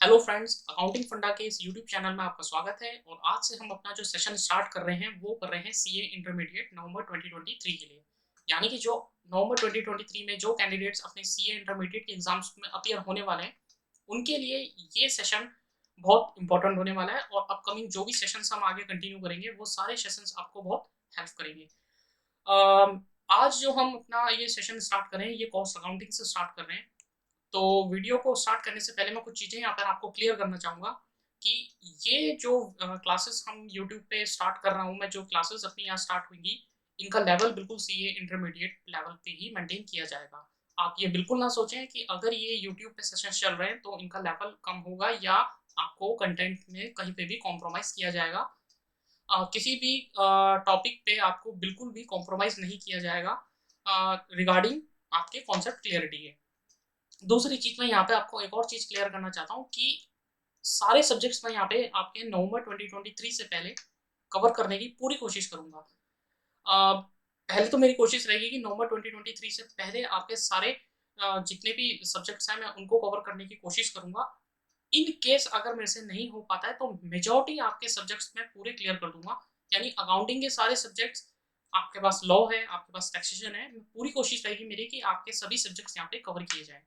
Hello friends, accounting फंडा के इस यूट्यूब चैनल में आपका स्वागत है। और आज से हम अपना जो सेशन स्टार्ट कर रहे हैं वो कर रहे हैं सीए इंटरमीडिएट नवंबर 2023 के लिए। यानी कि जो नवंबर 2023 में जो कैंडिडेट्स अपने सीए इंटरमीडिएट के एग्जाम्स में अपीयर होने वाले हैं उनके लिए ये सेशन बहुत इंपॉर्टेंट होने वाला है। और अपकमिंग जो भी सेशंस हम आगे कंटिन्यू करेंगे वो सारे सेशंस आपको बहुत हेल्प करेंगे। आज जो हम अपना ये सेशन स्टार्ट कर रहे हैं ये कॉस्ट अकाउंटिंग से स्टार्ट कर रहे हैं। तो वीडियो को स्टार्ट करने से पहले मैं कुछ चीज़ें यहाँ पर आपको क्लियर करना चाहूँगा कि ये जो क्लासेस हम यूट्यूब पे स्टार्ट कर रहा हूँ, मैं जो क्लासेस अपनी यहाँ स्टार्ट होंगी इनका लेवल बिल्कुल सीए इंटरमीडिएट लेवल पे ही मेंटेन किया जाएगा। आप ये बिल्कुल ना सोचें कि अगर ये यूट्यूब पे सेशन चल रहे हैं तो इनका लेवल कम होगा या आपको कंटेंट में कहीं पे भी कॉम्प्रोमाइज़ किया जाएगा। किसी भी टॉपिक पे आपको बिल्कुल भी कॉम्प्रोमाइज़ नहीं किया जाएगा रिगार्डिंग आपके कॉन्सेप्ट क्लियरिटी है। दूसरी चीज़ मैं यहाँ पे आपको एक और चीज़ क्लियर करना चाहता हूँ कि सारे सब्जेक्ट्स मैं यहाँ पे आपके नवंबर 2023 से पहले कवर करने की पूरी कोशिश करूँगा। पहले तो मेरी कोशिश रहेगी कि नवंबर 2023 से पहले आपके सारे जितने भी सब्जेक्ट्स हैं मैं उनको कवर करने की कोशिश करूँगा। इन केस अगर मेरे से नहीं हो पाता है तो मेजॉरिटी आपके सब्जेक्ट्स मैं पूरे क्लियर कर दूँगा। यानी अकाउंटिंग के सारे सब्जेक्ट्स, आपके पास लॉ है, आपके पास टैक्सेशन है, पूरी कोशिश रहेगी मेरी कि आपके सभी सब्जेक्ट्स यहाँ पे कवर किए जाएँ।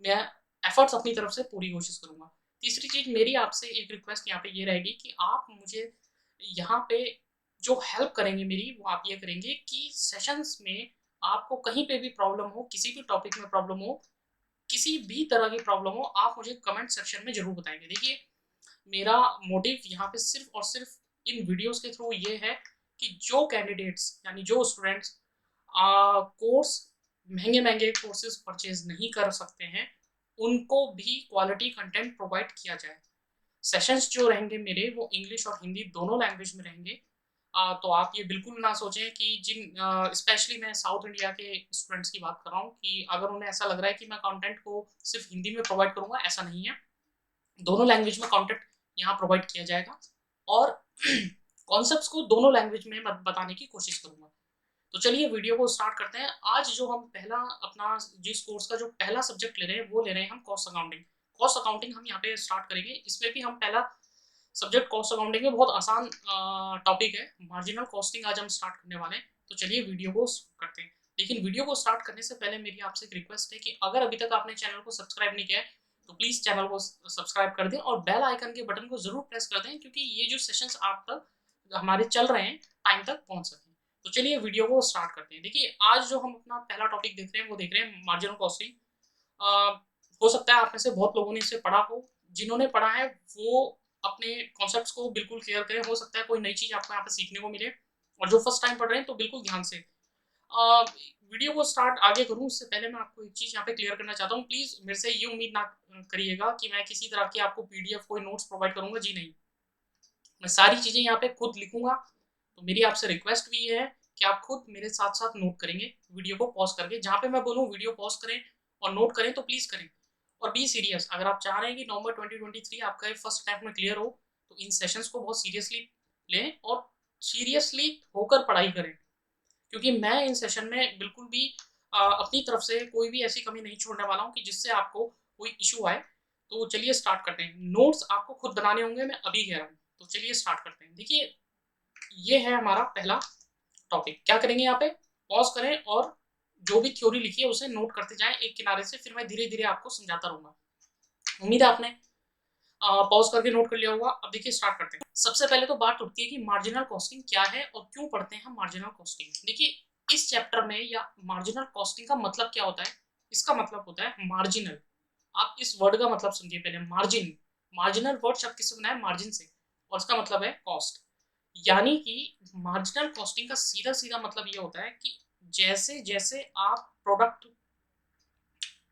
मैं एफर्ट्स अपनी तरफ से पूरी कोशिश करूँगा। तीसरी चीज़ मेरी आपसे एक रिक्वेस्ट यहाँ पे ये रहेगी कि आप मुझे यहाँ पे जो हेल्प करेंगे मेरी वो आप ये करेंगे कि सेशंस में आपको कहीं पे भी प्रॉब्लम हो, किसी भी टॉपिक में प्रॉब्लम हो, किसी भी तरह की प्रॉब्लम हो, आप मुझे कमेंट सेक्शन में ज़रूर बताएँगे। देखिए, मेरा मोटिव यहाँ पे सिर्फ़ और सिर्फ़ इन वीडियोज़ के थ्रू ये है कि जो कैंडिडेट्स यानी जो स्टूडेंट्स कोर्स महँगे-महँगे कोर्सेज़ परचेज़ नहीं कर सकते हैं, उनको भी क्वालिटी कंटेंट प्रोवाइड किया जाए। सेशंस जो रहेंगे मेरे वो इंग्लिश और हिंदी दोनों लैंग्वेज में रहेंगे। तो आप ये बिल्कुल ना सोचें कि स्पेशली मैं साउथ इंडिया के स्टूडेंट्स की बात कर रहा हूँ कि अगर उन्हें ऐसा लग रहा है कि मैं कंटेंट को सिर्फ़ हिंदी में प्रोवाइड करूँगा, ऐसा नहीं है। दोनों लैंग्वेज में कंटेंट यहाँ प्रोवाइड किया जाएगा और कॉन्सेप्ट्स को दोनों लैंग्वेज में बताने की कोशिश करूँगा। तो चलिए वीडियो को स्टार्ट करते हैं। आज जो हम पहला अपना जिस कोर्स का जो पहला सब्जेक्ट ले रहे हैं वो ले रहे हैं हम कॉस्ट अकाउंटिंग। कॉस्ट अकाउंटिंग हम यहाँ पे स्टार्ट करेंगे। इसमें भी हम पहला सब्जेक्ट कॉस्ट अकाउंटिंग में बहुत आसान टॉपिक है, मार्जिनल कॉस्टिंग आज हम स्टार्ट करने वाले हैं। तो चलिए वीडियो को करते हैं। लेकिन वीडियो को स्टार्ट करने से पहले मेरी आपसे एक रिक्वेस्ट है कि अगर अभी तक आपने चैनल को सब्सक्राइब नहीं किया है तो प्लीज़ चैनल को सब्सक्राइब कर दें और बेल आइकन के बटन को ज़रूर प्रेस कर दें, क्योंकि ये जो सेशंस आप तक हमारे चल रहे हैं टाइम तक पहुँच सकें। तो चलिए वीडियो को स्टार्ट करते हैं। देखिए, आज जो हम अपना पहला टॉपिक देख रहे हैं वो देख रहे हैं मार्जिनल कॉस्टिंग। हो सकता है आप में से बहुत लोगों ने इसे पढ़ा हो। जिन्होंने पढ़ा है वो अपने कॉन्सेप्ट्स को बिल्कुल क्लियर करें। हो सकता है कोई नई चीज़ आपको यहाँ पे सीखने को मिले, और जो फर्स्ट टाइम पढ़ रहे हैं तो बिल्कुल ध्यान से वीडियो को स्टार्ट आगे करूँ उससे पहले मैं आपको एक चीज़ यहाँ पे क्लियर करना चाहता हूँ। प्लीज़ मेरे से ये उम्मीद ना करिएगा कि मैं किसी तरह की आपको पीडीएफ कोई नोट्स प्रोवाइड करूँगा। जी नहीं, मैं सारी चीज़ें यहाँ पे खुद लिखूँगा। तो मेरी आपसे रिक्वेस्ट भी ये है कि आप खुद मेरे साथ-साथ नोट करेंगे, वीडियो को पॉज़ करके। जहाँ पे मैं बोलूँ वीडियो पॉज़ करें और नोट करें तो प्लीज़ करें। और बी सीरियस, अगर आप चाह रहे हैं कि नवंबर 2023 आपका ये फर्स्ट अटेम्प्ट में क्लियर हो, तो इन सेशंस को बहुत सीरियसली लें और सीरियसली होकर पढ़ाई करें। क्योंकि मैं इन सेशन में बिल्कुल भी अपनी तरफ से कोई भी ऐसी कमी नहीं छोड़ने वाला हूँ कि जिससे आपको कोई इश्यू आए। तो चलिए स्टार्ट करते हैं। नोट्स आपको खुद बनाने होंगे, मैं अभी कह रहा हूँ। तो चलिए स्टार्ट करते हैं। देखिए, ये है हमारा पहला टॉपिक। क्या करेंगे यहाँ पे, पॉज करें और जो भी थ्योरी लिखी है उसे नोट करते जाएं एक किनारे से, फिर मैं धीरे धीरे आपको समझाता रहूंगा। उम्मीद है आपने पॉज करके नोट कर लिया होगा। अब देखिए स्टार्ट करते हैं। सबसे पहले तो बात उठती है कि मार्जिनल कॉस्टिंग क्या है और क्यों पढ़ते हैं हम मार्जिनल कॉस्टिंग। देखिए, इस चैप्टर में या मार्जिनल कॉस्टिंग का मतलब क्या होता है, इसका मतलब होता है मार्जिनल। आप इस वर्ड का मतलब समझिए पहले। मार्जिन, मार्जिनल वर्ड शब्द किससे बना है, मार्जिन से, और इसका मतलब है कॉस्ट। यानी कि मार्जिनल कॉस्टिंग का सीधा सीधा मतलब ये होता है कि जैसे जैसे आप प्रोडक्ट,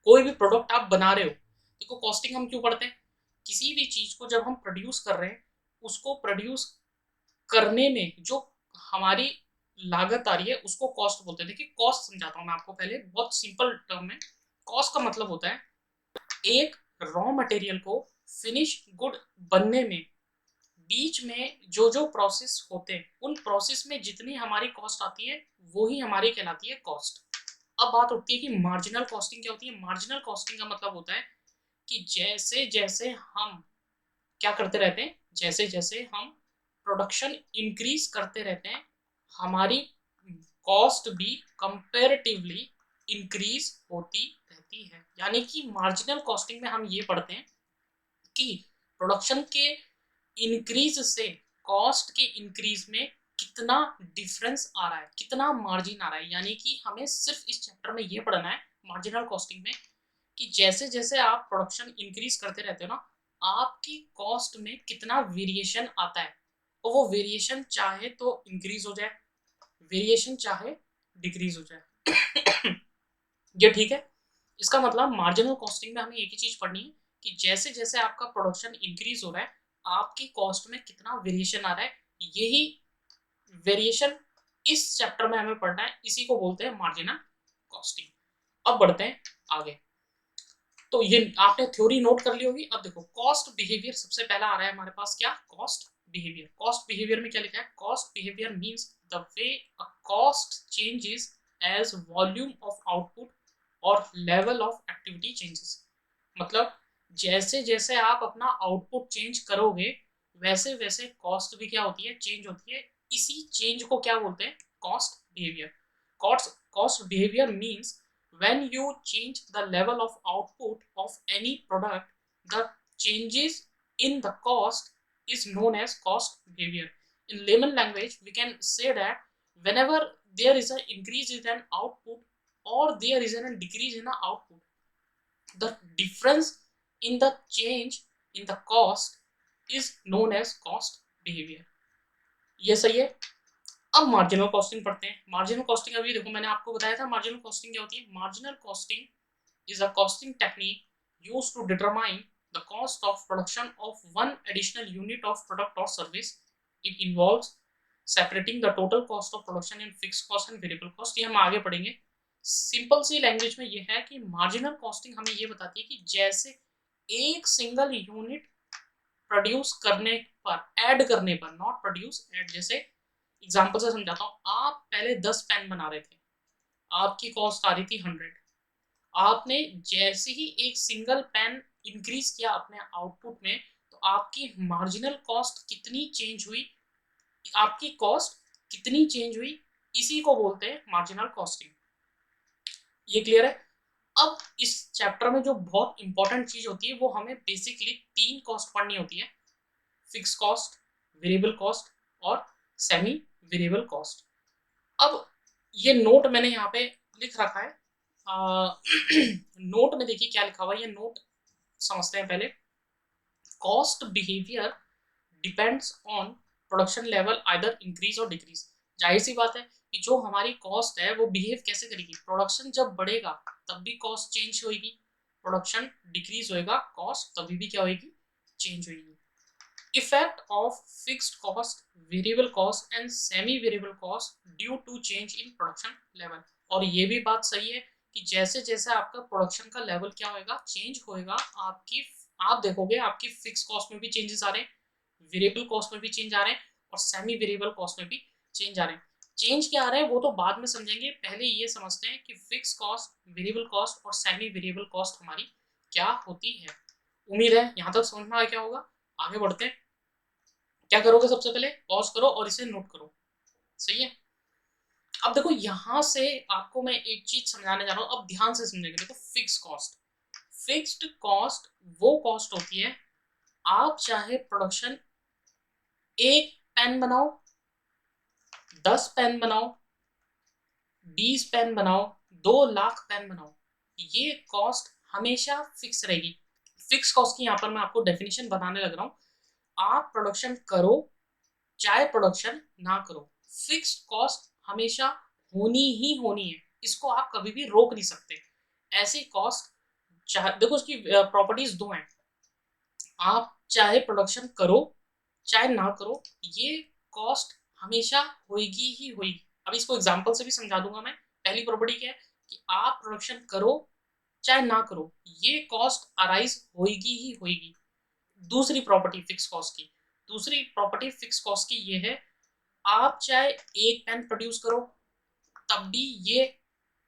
कोई भी प्रोडक्ट आप बना रहे हो, देखो कॉस्टिंग हम क्यों पढ़ते हैं, किसी भी चीज को जब हम प्रोड्यूस कर रहे हैं उसको प्रोड्यूस करने में जो हमारी लागत आ रही है उसको कॉस्ट बोलते हैं। देखिए, कॉस्ट समझाता हूँ मैं आपको पहले बहुत सिंपल टर्म में। कॉस्ट का मतलब होता है एक रॉ मटेरियल को फिनिश गुड बनने में बीच में जो जो प्रोसेस होते हैं उन प्रोसेस में जितनी हमारी कॉस्ट आती है वो ही हमारी कहलाती है कॉस्ट। अब बात उठती है कि मार्जिनल कॉस्टिंग क्या होती है। मार्जिनल कॉस्टिंग का मतलब होता है कि जैसे जैसे हम क्या करते रहते हैं, जैसे जैसे हम प्रोडक्शन इंक्रीज करते रहते हैं, हमारी कॉस्ट भी कंपेरेटिवली इंक्रीज होती रहती है। यानी कि मार्जिनल कॉस्टिंग में हम ये पढ़ते हैं कि प्रोडक्शन के इंक्रीज से कॉस्ट के इंक्रीज में कितना डिफरेंस आ रहा है, कितना मार्जिन आ रहा है। यानी कि हमें सिर्फ इस चैप्टर में ये पढ़ना है मार्जिनल कॉस्टिंग में कि जैसे जैसे आप प्रोडक्शन इंक्रीज करते रहते हो ना, आपकी कॉस्ट में कितना वेरिएशन आता है। और वो वेरिएशन चाहे तो इंक्रीज हो जाए, वेरिएशन चाहे डिक्रीज हो जाए। ये ठीक है। इसका मतलब मार्जिनल कॉस्टिंग में हमें एक ही चीज पढ़नी है कि जैसे जैसे आपका प्रोडक्शन इंक्रीज हो रहा है, आपकी कॉस्ट में कितना वेरिएशन आ रहा है। यही वेरिएशन इस चैप्टर में हमें पढ़ना है, इसी को बोलते हैं मार्जिनल कॉस्टिंग। अब बढ़ते हैं आगे। तो ये आपने थ्योरी नोट कर ली होगी। अब देखो कॉस्ट बिहेवियर सबसे पहला आ रहा है हमारे पास, क्या? Cost behaviour. कॉस्ट बिहेवियर में क्या लिखा है? Cost behaviour means the way a cost changes as volume of output और लेवल ऑफ एक्टिविटी चेंजेस। मतलब जैसे जैसे आप अपना आउटपुट चेंज करोगे, वैसे वैसे कॉस्ट भी क्या होती है? चेंज होती है। इसी चेंज को क्या बोलते हैं? Cost behaviour. Cost behaviour means when you change the level of output of any product, the changes in the cost is known as cost behavior. In layman language, we can say that whenever there is an increase in an output or there is a decrease in the output, the difference in the change in the cost is known as cost behavior. ये सही है। अब marginal costing पढ़ते हैं। Marginal costing अभी देखो मैंने आपको बताया था मार्जिनल कॉस्टिंग क्या होती है। Marginal costing is a costing technique used to determine the cost of production of one additional unit of product or service. It involves separating the total cost of production in fixed cost and variable cost. ये हम आगे पढ़ेंगे। Simple सी language में ये है कि marginal costing हमें ये बताती है कि जैसे एक सिंगल यूनिट प्रोड्यूस करने पर, ऐड करने पर, नॉट प्रोड्यूस ऐड, जैसे एग्जांपल से समझाता हूँ। आप पहले 10 पेन बना रहे थे, आपकी कॉस्ट आ रही थी 100। आपने जैसे ही एक सिंगल पेन इंक्रीज किया अपने आउटपुट में, तो आपकी मार्जिनल कॉस्ट कितनी चेंज हुई, आपकी कॉस्ट कितनी चेंज हुई, इसी को बोलते हैं मार्जिनल कॉस्टिंग। ये क्लियर है। अब इस चैप्टर में जो बहुत इंपॉर्टेंट चीज होती है, वो हमें बेसिकली 3 कॉस्ट पढ़नी होती है। फिक्स कॉस्ट, वेरिएबल कॉस्ट और सेमी वेरिएबल कॉस्ट। अब ये नोट मैंने यहाँ पे लिख रखा है। नोट में देखिए क्या लिखा हुआ है, ये नोट समझते हैं पहले। Cost behaviour depends on production level either increase और डिक्रीज। जाहिर सी बात है कि जो हमारी कॉस्ट है वो बिहेव कैसे करेगी। प्रोडक्शन जब बढ़ेगा तब भी कॉस्ट चेंज होगी, प्रोडक्शन डिक्रीज होएगा कॉस्ट तभी भी क्या होगी? चेंज होगी। Effect of fixed cost, variable cost and semi variable cost due to change in production level. और ये भी बात सही है कि जैसे जैसे आपका प्रोडक्शन का लेवल क्या होएगा? चेंज होएगा, आप देखोगे आपकी फिक्स कॉस्ट में भी चेंजेस आ रहे हैं, वेरिएबल कॉस्ट में भी चेंज आ रहे हैं और सेमी वेरिएबल कॉस्ट में भी चेंज आ रहे हैं। चेंज क्या आ रहे हैं वो तो बाद में समझेंगे, पहले ये समझते हैं कि फिक्स कॉस्ट, वेरिएबल कॉस्ट और सेमी वेरिएबल कॉस्ट हमारी क्या होती है। उम्मीद है यहाँ तक समझ में आ गया होगा। आगे बढ़ते हैं। क्या करोगे? सबसे पहले पॉज करो और इसे नोट करो। सही है। अब देखो यहां से आपको मैं एक चीज समझाने जा रहा हूं, अब ध्यान से समझेंगे। देखो फिक्स कॉस्ट, फिक्स्ड कॉस्ट वो कॉस्ट होती है, आप चाहे प्रोडक्शन 1 पेन बनाओ, 10 पेन बनाओ, 20 पेन बनाओ, 2 लाख पेन बनाओ, ये कॉस्ट हमेशा फिक्स रहेगी। फिक्स कॉस्ट की यहाँ पर मैं आपको डेफिनेशन बताने लग रहा हूँ। आप प्रोडक्शन करो चाहे प्रोडक्शन ना करो, फिक्स्ड कॉस्ट हमेशा होनी ही होनी है, इसको आप कभी भी रोक नहीं सकते। ऐसी कॉस्ट चाहे, देखो उसकी प्रॉपर्टीज 2 हैं। आप चाहे प्रोडक्शन करो चाहे ना करो, ये कॉस्ट हमेशा होगी ही होगी। अब इसको एग्जांपल से भी समझा दूंगा मैं। पहली प्रॉपर्टी क्या है कि आप प्रोडक्शन करो चाहे ना करो, ये कॉस्ट अराइज होगी ही होगी। दूसरी प्रॉपर्टी फिक्स कॉस्ट की, दूसरी प्रॉपर्टी फिक्स कॉस्ट की ये है, आप चाहे 1 पेन प्रोड्यूस करो तब भी ये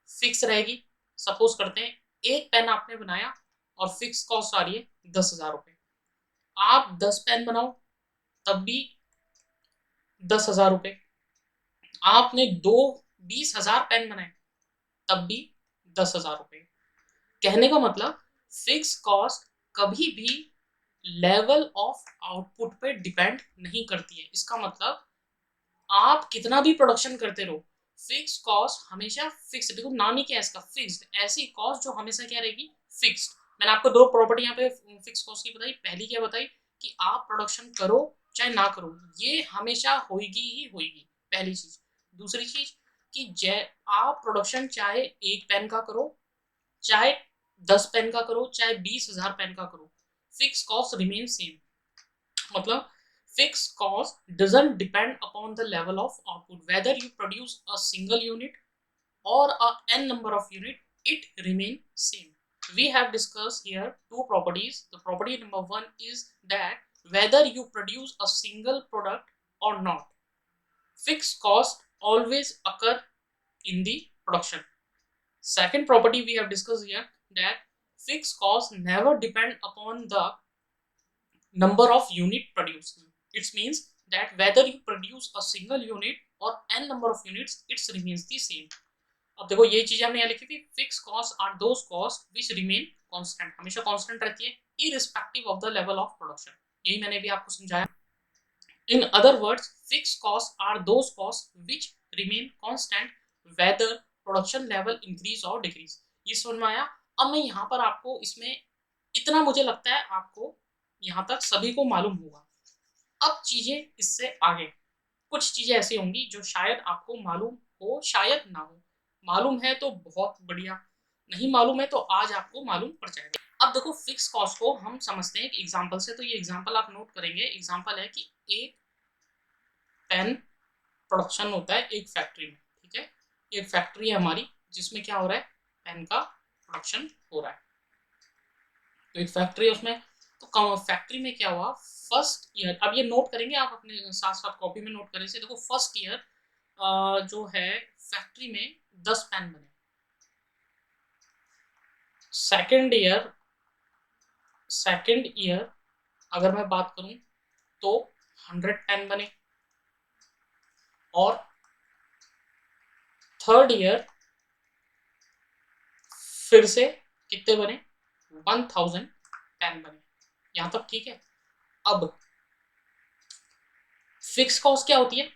फिक्स रहेगी। सपोज करते हैं 1 पेन आपने बनाया और फिक्स कॉस्ट आ रही है 10,000 रुपये। आप 10 पेन बनाओ तब भी 10,000 रुपये, आपने 20,000 पेन बनाए तब भी 10,000 रुपये। कहने का मतलब फिक्स कॉस्ट कभी भी लेवल ऑफ आउटपुट पे डिपेंड नहीं करती है। इसका मतलब आप कितना भी प्रोडक्शन करते रहो, फिक्स कॉस्ट हमेशा फिक्स, देखो नाम ही क्या है इसका, फिक्स्ड। ऐसी कॉस्ट जो हमेशा क्या रहेगी, फिक्स्ड। मैंने आपको दो प्रॉपर्टी यहाँ पे फिक्स कॉस्ट की बताई। पहली क्या बताई कि आप प्रोडक्शन करो चाहे ना करो, ये हमेशा होगी ही होगी, पहली चीज। दूसरी चीज कि जय आप प्रोडक्शन चाहे 1 पेन का करो, चाहे 10 पेन का करो, चाहे 20,000 पेन का करो, फिक्स कॉस्ट रिमेन सेम। मतलब fixed cost doesn't depend upon the level of output. Whether you produce a single unit or a n number of unit, it remain same. We have discussed here two properties. The property number one is that whether you produce a single product or not, fixed cost always occur in the production. Second property we have discussed here, that fixed cost never depend upon the number of unit produced. It means that whether you produce a single unit or n number of units, it remains the same. अब देखो ये चीजें हमने यहाँ लिखी थी, fix cost are those cost which remain constant, हमेशा constant रहती है irrespective of the level of production. यही मैंने भी आपको समझाया। In other words, fix cost are those cost which remain constant whether production level increase और डिक्रीज। ये समझ में आया। अब मैं यहाँ पर आपको इसमें इतना मुझे लगता है आपको यहाँ तक सभी को मालूम होगा। अब चीजें इससे आगे, कुछ चीजें ऐसी होंगी जो शायद आपको मालूम हो, शायद ना हो। मालूम है तो बहुत बढ़िया, नहीं मालूम है तो आज आपको मालूम पड़ जाएगा। अब देखो फिक्स कॉस्ट को हम समझते हैं एक एग्जांपल से। तो ये एग्जांपल आप नोट करेंगे। एग्जांपल है कि एक पेन प्रोडक्शन होता है एक फैक्ट्री में, ठीक है। एक फैक्ट्री है हमारी जिसमें क्या हो रहा है, पेन का प्रोडक्शन हो रहा है। तो एक फैक्ट्री है उसमें, तो फैक्ट्री में क्या हुआ, फर्स्ट ईयर, अब ये नोट करेंगे आप अपने साथ साथ कॉपी में नोट करें से। देखो फर्स्ट ईयर जो है फैक्ट्री में 10 पेन बने। सेकेंड ईयर अगर मैं बात करूं तो 100 पेन बने। और थर्ड ईयर फिर से कितने बने, 1000 पेन बने। यहां तक ठीक है। अब फिक्स कॉस्ट क्या होती है,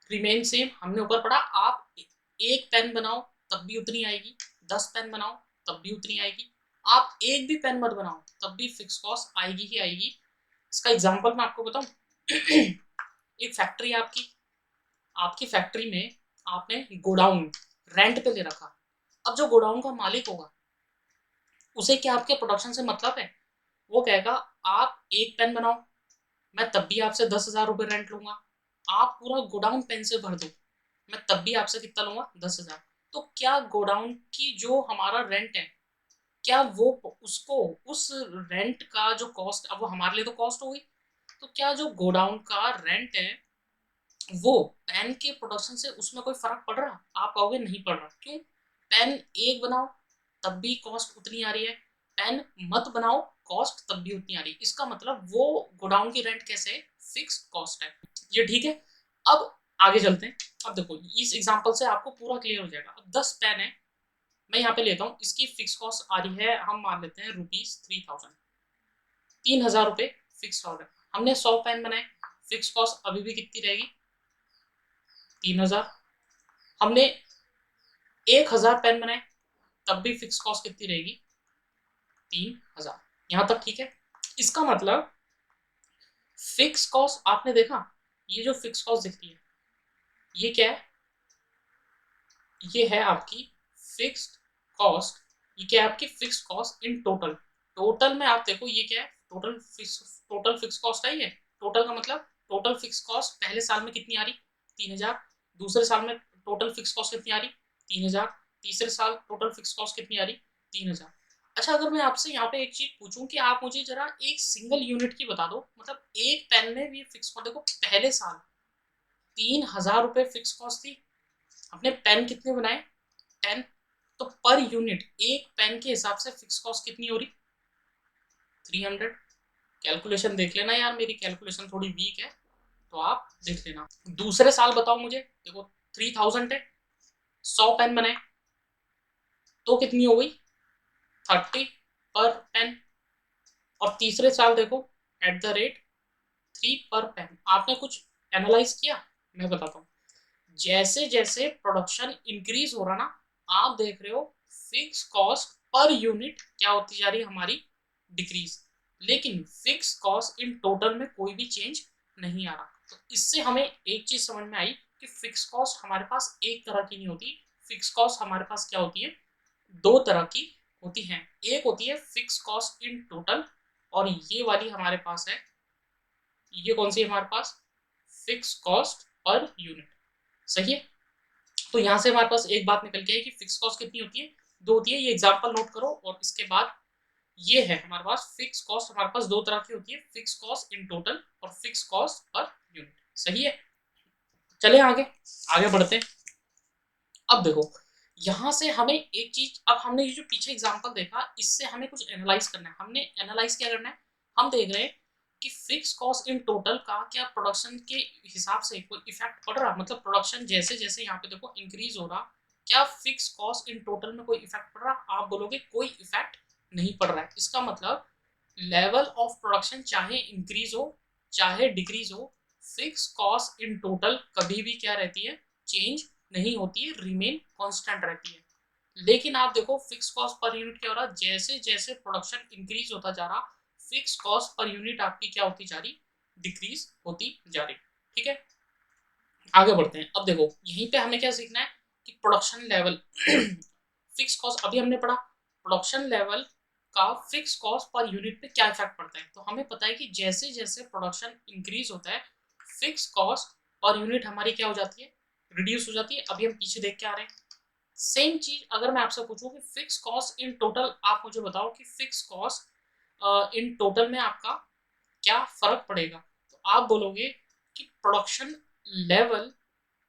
रिमेन सेम। हमने ऊपर पढ़ा, आप एक पेन बनाओ तब भी उतनी आएगी, 10 पेन बनाओ तब भी उतनी आएगी, आप एक भी पेन मत बनाओ तब भी फिक्स कॉस्ट आएगी ही आएगी। इसका एग्जांपल मैं आपको बताऊं। एक फैक्ट्री आपकी फैक्ट्री में आपने गोडाउन रेंट पे ले रखा। अब जो गोडाउन का मालिक होगा उसे क्या आपके प्रोडक्शन से मतलब है, वो कहेगा आप एक पेन बनाओ, मैं तब भी आपसे 10,000 रुपये रेंट लूंगा। आप पूरा गोडाउन पेन से भर दो, मैं तब भी आपसे कितना लूंगा, 10,000। तो क्या गोडाउन की जो हमारा रेंट है, क्या वो उसको उस रेंट का जो कॉस्ट, अब वो हमारे लिए तो कॉस्ट हो गई, तो क्या जो गोडाउन का रेंट है वो पेन के प्रोडक्शन से उसमें कोई फर्क पड़ रहा? आप कहोगे नहीं पड़ रहा। क्यों? पेन एक बनाओ तब भी कॉस्ट उतनी आ रही है, पेन मत बनाओ कॉस्ट तब भी उतनी आ रही है। इसका मतलब वो गोडाउन की रेंट कैसे है, फिक्स्ड कॉस्ट है। ये ठीक है। अब आगे चलते हैं। अब देखो इस एग्जांपल से आपको पूरा क्लियर हो जाएगा। अब 10 पेन है, मैं यहाँ पे लेता हूँ, इसकी फिक्स कॉस्ट आ रही है, हम मान लेते हैं ₹3000, 3,000 रुपये फिक्स कॉस्ट है। हमने 100 पेन बनाए, फिक्स कॉस्ट अभी भी कितनी रहेगी, 3,000। हमने 1,000 पेन बनाए तब भी फिक्स कॉस्ट कितनी रहेगी, 3,000। यहां तक ठीक है। इसका मतलब फिक्स कॉस्ट आपने देखा, ये जो फिक्स कॉस्ट दिखती है ये क्या है, ये है आपकी फिक्स्ड कॉस्ट। ये क्या है, आपकी fixed cost in total. Total में आप देखो ये क्या है, टोटल फिक्स कॉस्ट है ये। टोटल का मतलब टोटल फिक्स कॉस्ट पहले साल में कितनी आ रही, 3,000। दूसरे साल में टोटल फिक्स कॉस्ट कितनी आ रही, 3,000। तीसरे साल टोटल फिक्स कॉस्ट कितनी आ रही, 3,000। अच्छा अगर मैं आपसे यहाँ पे एक चीज पूछूं कि आप मुझे जरा एक सिंगल यूनिट की बता दो, मतलब एक पेन में भी फिक्स कॉस्ट, देखो पहले साल 3,000 रुपये फिक्स कॉस्ट थी, आपने पेन कितने बनाए, 10, तो पर यूनिट एक पेन के हिसाब से फिक्स कॉस्ट कितनी हो रही, 300। कैलकुलेशन देख लेना यार, मेरी कैलकुलेशन थोड़ी वीक है तो आप देख लेना। दूसरे साल बताओ मुझे, देखो 3000 है, 100 पेन बनाए तो कितनी हो गई, 30 पर पेन। और तीसरे साल देखो @3 पर पेन। आपने कुछ एनालाइज किया? मैं बताता हूँ। जैसे जैसे प्रोडक्शन इंक्रीज हो रहा ना, आप देख रहे हो फिक्स कॉस्ट पर यूनिट क्या होती जा रही है हमारी, डिक्रीज। लेकिन फिक्स कॉस्ट इन टोटल में कोई भी चेंज नहीं आ रहा। तो इससे हमें एक चीज समझ में आई कि फिक्स कॉस्ट हमारे पास एक तरह की नहीं होती। फिक्स कॉस्ट हमारे पास क्या होती है, दो तरह की होती हैं। एक होती है फिक्स कॉस्ट इन टोटल, और ये वाली हमारे पास है, ये कौन सी है हमारे पास, फिक्स कॉस्ट पर यूनिट। सही है। तो यहां से हमारे पास एक बात निकल के आई कि फिक्स कॉस्ट कितनी होती है, दो होती है। ये एग्जांपल नोट करो। और इसके बाद ये है हमारे पास फिक्स कॉस्ट, हमारे पास दो तरह की होती है, फिक्स कॉस्ट इन टोटल और फिक्स कॉस्ट पर यूनिट। सही है। चले आगे, आगे बढ़ते हैं। अब देखो यहां से हमें एक चीज, अब हमने ये जो पीछे एग्जांपल देखा इससे हमें कुछ एनालाइज करना है। हमने एनालाइज क्या करना है, हम देख रहे हैं कि फिक्स कॉस्ट इन टोटल का क्या प्रोडक्शन के हिसाब से कोई इफेक्ट पड़ रहा, मतलब प्रोडक्शन जैसे जैसे यहाँ पे देखो इंक्रीज हो रहा, क्या फिक्स कॉस्ट इन टोटल में कोई इफेक्ट पड़ रहा? आप बोलोगे कोई इफेक्ट नहीं पड़ रहा है। इसका मतलब लेवल ऑफ प्रोडक्शन चाहे इंक्रीज हो चाहे डिक्रीज हो, फिक्स कॉस्ट इन टोटल कभी भी क्या रहती है, चेंज नहीं होती है, रिमेन कांस्टेंट रहती है। लेकिन आप देखो फिक्स कॉस्ट पर यूनिट क्या हो रहा है, जैसे जैसे प्रोडक्शन इंक्रीज होता जा रहा, फिक्स कॉस्ट पर यूनिट आपकी क्या होती जा रही, डिक्रीज होती जा रही। ठीक है, आगे बढ़ते हैं। अब देखो यहीं पे हमें क्या सीखना है कि प्रोडक्शन लेवल फिक्स कॉस्ट अभी हमने पढ़ा, प्रोडक्शन लेवल का फिक्स कॉस्ट पर यूनिट पे क्या इफेक्ट पड़ता है। तो हमें पता है कि जैसे जैसे प्रोडक्शन इंक्रीज होता है, फिक्स कॉस्ट पर यूनिट हमारी क्या हो जाती है, रिड्यूस हो जाती है। अभी हम पीछे देख के आ रहे हैं। सेम चीज अगर मैं आपसे पूछूं कि फिक्स कॉस्ट इन टोटल, आप मुझे बताओ कि फिक्स कॉस्ट इन टोटल में आपका क्या फर्क पड़ेगा। तो आप बोलोगे कि प्रोडक्शन लेवल,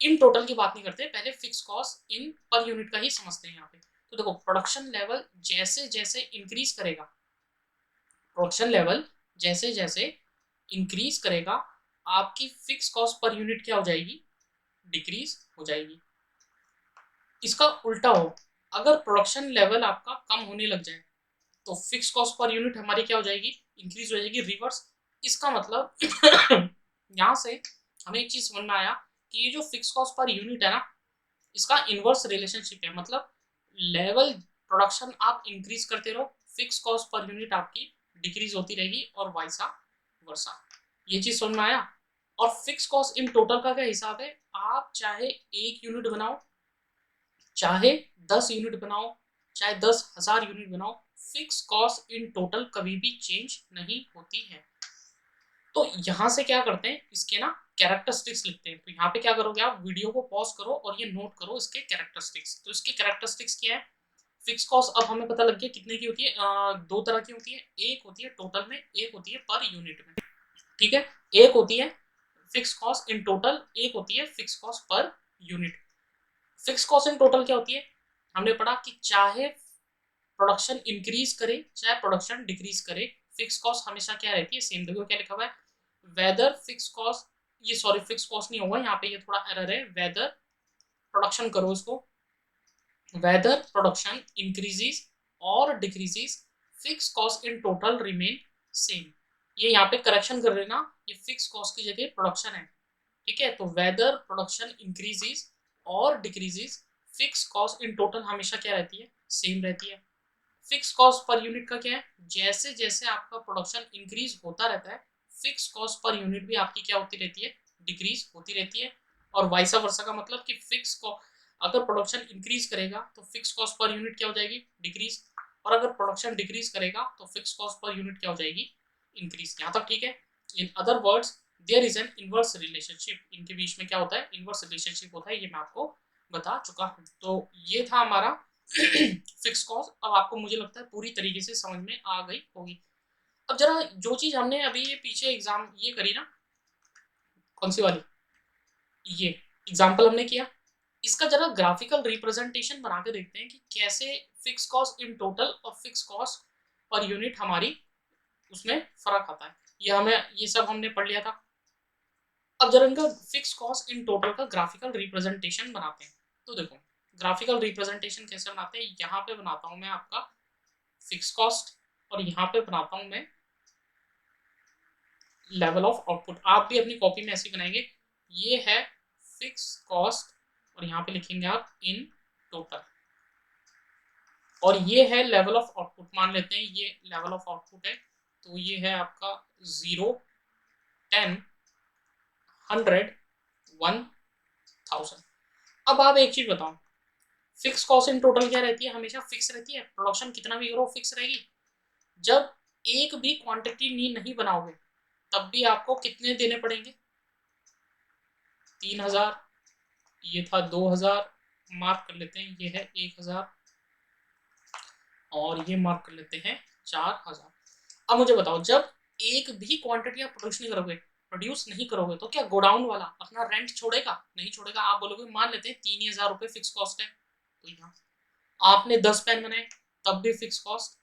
इन टोटल की बात नहीं करते, पहले फिक्स कॉस्ट इन पर यूनिट का ही समझते हैं यहाँ पे। तो देखो प्रोडक्शन लेवल जैसे जैसे इंक्रीज करेगा, प्रोडक्शन लेवल जैसे जैसे इंक्रीज करेगा, आपकी फिक्स कॉस्ट पर यूनिट क्या हो जाएगी, डिक्रीज हो जाएगी। इसका उल्टा हो, अगर प्रोडक्शन लेवल आपका कम होने लग जाए तो फिक्स कॉस्ट पर यूनिट हमारी क्या हो जाएगी, इंक्रीज हो जाएगी, रिवर्स। इसका मतलब यहाँ से हमें एक चीज समझ में आया कि ये जो फिक्स कॉस्ट पर यूनिट है ना, इसका इनवर्स रिलेशनशिप है। मतलब लेवल प्रोडक्शन आप इंक्रीज करते रहो, फिक्स कॉस्ट पर यूनिट आपकी डिक्रीज होती रहेगी और वाइसा वर्सा। ये चीज समझ में आया। और फिक्स कॉस्ट इन टोटल का क्या हिसाब है, आप चाहे 1 यूनिट बनाओ, चाहे 10 यूनिट बनाओ, चाहे 10,000 यूनिट बनाओ, फिक्स कॉस्ट इन टोटल कभी भी चेंज नहीं होती है। तो यहां से क्या करते हैं, इसके ना कैरेक्टरिस्टिक्स लिखते हैं। तो यहाँ पे क्या करोगे, आप वीडियो को पॉज करो और ये नोट करो इसके कैरेक्टरिस्टिक्स। तो इसके कैरेक्टरिस्टिक्स क्या है, फिक्स कॉस्ट अब हमें पता लग गया कितने की होती है, दो तरह की होती है। एक होती है टोटल में, एक होती है पर यूनिट में। ठीक है, एक होती है फिक्स कॉस्ट इन टोटल, एक होती है fix cost per unit. Fix cost in total क्या होती है, हमने पढ़ा कि चाहे प्रोडक्शन इंक्रीज करे चाहे प्रोडक्शन डिक्रीज करे, फिक्स कॉस्ट हमेशा क्या रहती है, सेम। देखो क्या लिखा हुआ है, वेदर फिक्स कॉस्ट, ये सॉरी फिक्स कॉस्ट नहीं होगा यहाँ पे, ये थोड़ा एरर है। वेदर प्रोडक्शन करो इसको, वेदर प्रोडक्शन इंक्रीजेस और decreases, fix cost in total remain same. ये यहाँ पे करेक्शन कर लेना, ये फिक्स कॉस्ट की जगह प्रोडक्शन है। ठीक है, तो वेदर प्रोडक्शन इंक्रीजेस और decreases, fix cost in total हमेशा क्या रहती है, सेम रहती है। फिक्स कॉस्ट पर यूनिट का क्या है, जैसे जैसे आपका प्रोडक्शन इंक्रीज होता रहता है, फिक्स कॉस्ट पर यूनिट भी आपकी क्या होती रहती है, डिक्रीज होती रहती है। और वाइसा वर्सा का मतलब कि फिक्स को अगर प्रोडक्शन इंक्रीज करेगा तो फिक्स कॉस्ट पर यूनिट क्या हो जाएगी, डिक्रीज। और अगर प्रोडक्शन डिक्रीज करेगा तो फिक्स कॉस्ट पर यूनिट क्या हो जाएगी, इंक्रीज। यहाँ तक ठीक है। In other words there is an inverse relationship, इनके बीच में क्या होता है, इनवर्स रिलेशनशिप होता है। ये मैं आपको बता चुका हूँ। तो ये था हमारा फिक्स कॉस्ट। अब आपको मुझे लगता है पूरी तरीके से समझ में आ गई होगी। अब जरा जो चीज हमने अभी ये पीछे एग्जाम ये करी ना, कौन सी वाली, ये एग्जाम्पल हमने किया, इसका जरा ग्राफिकल रिप्रेजेंटेशन बना के देखते हैं कि कैसे फिक्स कॉस्ट इन टोटल और फिक्स कॉस्ट पर यूनिट हमारी उसमें फर्क आता है। ये सब हमने पढ़ लिया था। अब जरा इनका फिक्स कॉस्ट इन टोटल का ग्राफिकल रिप्रेजेंटेशन बनाते हैं। तो देखो ग्राफिकल रिप्रेजेंटेशन कैसे बनाते हैं, यहाँ पे बनाता हूँ मैं आपका फिक्स कॉस्ट और यहाँ पे बनाता हूँ मैं लेवल ऑफ आउटपुट। आप भी अपनी कॉपी में ऐसे बनाएंगे, ये है फिक्स कॉस्ट और यहाँ पे लिखेंगे आप इन टोटल, और ये है लेवल ऑफ आउटपुट। मान लेते हैं ये लेवल ऑफ आउटपुट है, तो ये है आपका 0, 10, 100, 1000। अब आप एक चीज बताओ, फिक्स कॉस्ट इन टोटल क्या रहती है, हमेशा फिक्स रहती है। प्रोडक्शन कितना भी करो फिक्स रहेगी। जब एक भी क्वांटिटी नहीं बनाओगे तब भी आपको कितने देने पड़ेंगे, 3000, ये था 2000, मार्क कर लेते हैं, ये है 1000 और ये मार्क कर लेते हैं 4000। अब मुझे बताओ, जब एक भी क्वांटिटी आप प्रोड्यूस नहीं करोगे तो क्या गोडाउन वाला अपना रेंट छोड़ेगा? नहीं छोड़ेगा। आप बोलोगे मान लेते हैं 3000 रुपये फिक्स कॉस्ट है, तो यहाँ आपने 10 पेन बनाए तब भी फिक्स कॉस्ट,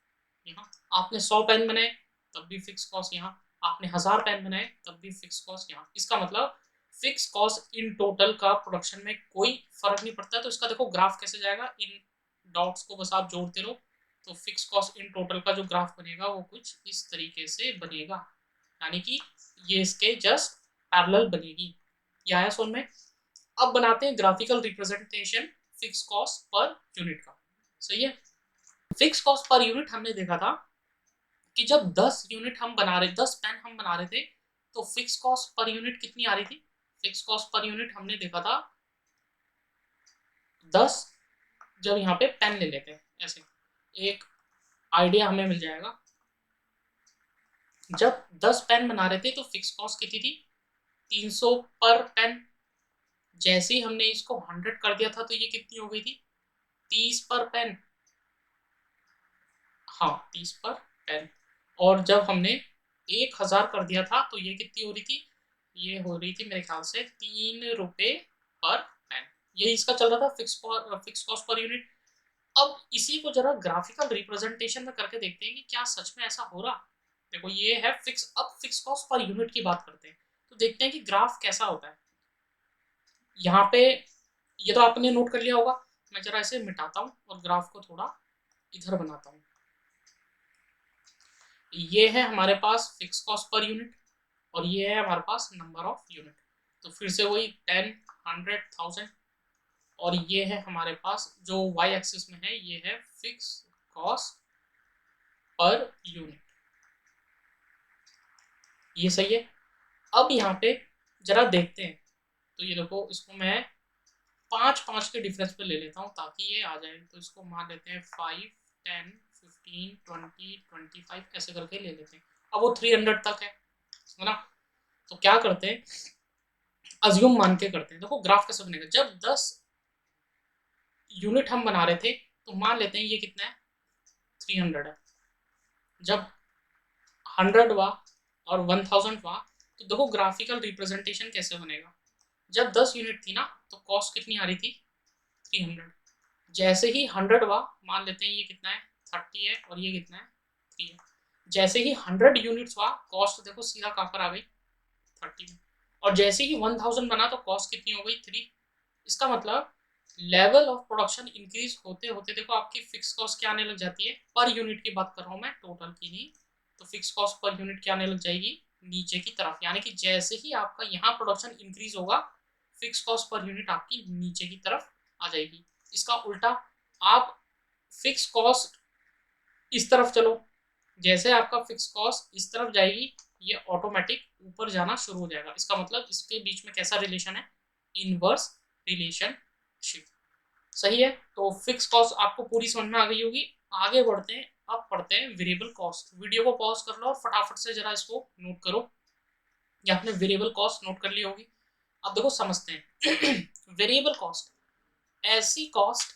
यहाँ आपने 100 पेन बनाए तब भी फिक्स कॉस्ट, यहाँ आपने 1000 पेन बनाए तब भी फिक्स कॉस्ट। यहाँ इसका मतलब फिक्स कॉस्ट इन टोटल का प्रोडक्शन में कोई फर्क नहीं पड़ता। तो इसका देखो ग्राफ कैसे जाएगा, इन डॉट्स को बस आप जोड़ते रहो, तो फिक्स कॉस्ट इन टोटल का जो ग्राफ बनेगा वो कुछ इस तरीके से बनेगा, यानी कि ये इसके जस्ट पैरेलल बनेगी। ये आया समझ में। अब बनाते हैं graphical representation fix cost per unit का। सही है। फिक्स कॉस्ट पर यूनिट हमने देखा था कि जब 10 यूनिट हम बना रहे, 10 पेन हम बना रहे थे, तो फिक्स कॉस्ट पर यूनिट कितनी आ रही थी? फिक्स कॉस्ट पर यूनिट हमने देखा था 10। जब यहाँ पे पेन ले लेते हैं, ऐसे एक आइडिया हमें मिल जाएगा। जब 10 पेन बना रहे थे तो फिक्स कॉस्ट कितनी थी? 300 पर पेन। जैसे ही हमने इसको 100 कर दिया था तो ये कितनी हो गई थी? 30 पर पेन। हाँ 30 पर पेन। और जब हमने 1000 कर दिया था तो ये कितनी हो रही थी? ये हो रही थी मेरे ख्याल से 3 रुपये पर पेन। यही इसका चल रहा था फिक्स कॉस्ट पर यूनिट। अब इसी को जरा ग्राफिकल रिप्रेजेंटेशन में करके देखते हैं कि क्या सच में ऐसा हो रहा। देखो ये है फिक्स, अब फिक्स कॉस्ट पर यूनिट की बात करते हैं, तो देखते हैं कि ग्राफ कैसा होता है। यहाँ पे ये तो आपने नोट कर लिया होगा, मैं जरा इसे मिटाता हूँ और ग्राफ को थोड़ा इधर बनाता हूँ। ये है हमारे पास फिक्स कॉस्ट पर यूनिट और ये है हमारे पास नंबर ऑफ यूनिट। तो फिर से वही 10, 100, 1000, और ये है हमारे पास जो वाई एक्सिस में है, ये है फिक्स कॉस्ट पर यूनिट। ये सही है। अब यहाँ पे जरा देखते हैं, तो ये देखो इसको मैं 5-5 के डिफरेंस पे ले लेता हूँ ताकि ये आ जाए। तो इसको मान लेते हैं 5, 10, 15, 20, 25 ऐसे करके ले लेते हैं। अब वो 300 तक है ना। तो क्या करते हैं, अज्यूम मान के करते हैं। देखो ग्राफ कैसे बनेगा, जब 10 यूनिट हम बना रहे थे तो मान लेते हैं ये कितना है, 300 है। जब 100 हुआ और 1000 हुआ तो देखो ग्राफिकल रिप्रेजेंटेशन कैसे बनेगा। जब 10 यूनिट थी ना तो कॉस्ट कितनी आ रही थी, 300। जैसे ही 100 हुआ, मान लेते हैं ये कितना है, 30 है और ये कितना है, 3 है। जैसे ही 100 यूनिट्स हुआ, कॉस्ट देखो सीधा कहाँ पर आ गई, 30 में। और जैसे ही 1000 बना तो कॉस्ट कितनी हो गई, 3। इसका मतलब लेवल ऑफ प्रोडक्शन इंक्रीज होते होते देखो आपकी फिक्स कॉस्ट क्या आने लग जाती है, पर यूनिट की बात कर रहा हूँ मैं, टोटल की नहीं। तो फिक्स कॉस्ट पर यूनिट क्या आने लग जाएगी, नीचे की तरफ। यानी कि जैसे ही आपका यहाँ प्रोडक्शन इंक्रीज होगा, फिक्स कॉस्ट पर यूनिट आपकी नीचे की तरफ आ जाएगी। इसका उल्टा, आप फिक्स कॉस्ट इस तरफ चलो, जैसे आपका फिक्स कॉस्ट इस तरफ जाएगी, ये ऑटोमेटिक ऊपर जाना शुरू हो जाएगा। इसका मतलब इसके बीच में कैसा रिलेशन है, इनवर्स रिलेशनशिप। सही है। तो फिक्स कॉस्ट आपको पूरी समझ में आ गई होगी। आगे बढ़ते हैं, अब पढ़ते हैं वेरिएबल कॉस्ट। वीडियो को पॉज कर लो और फटाफट से जरा इसको नोट करो, या आपने वेरिएबल कॉस्ट नोट कर ली होगी। अब देखो समझते हैं वेरिएबल कॉस्ट ऐसी कॉस्ट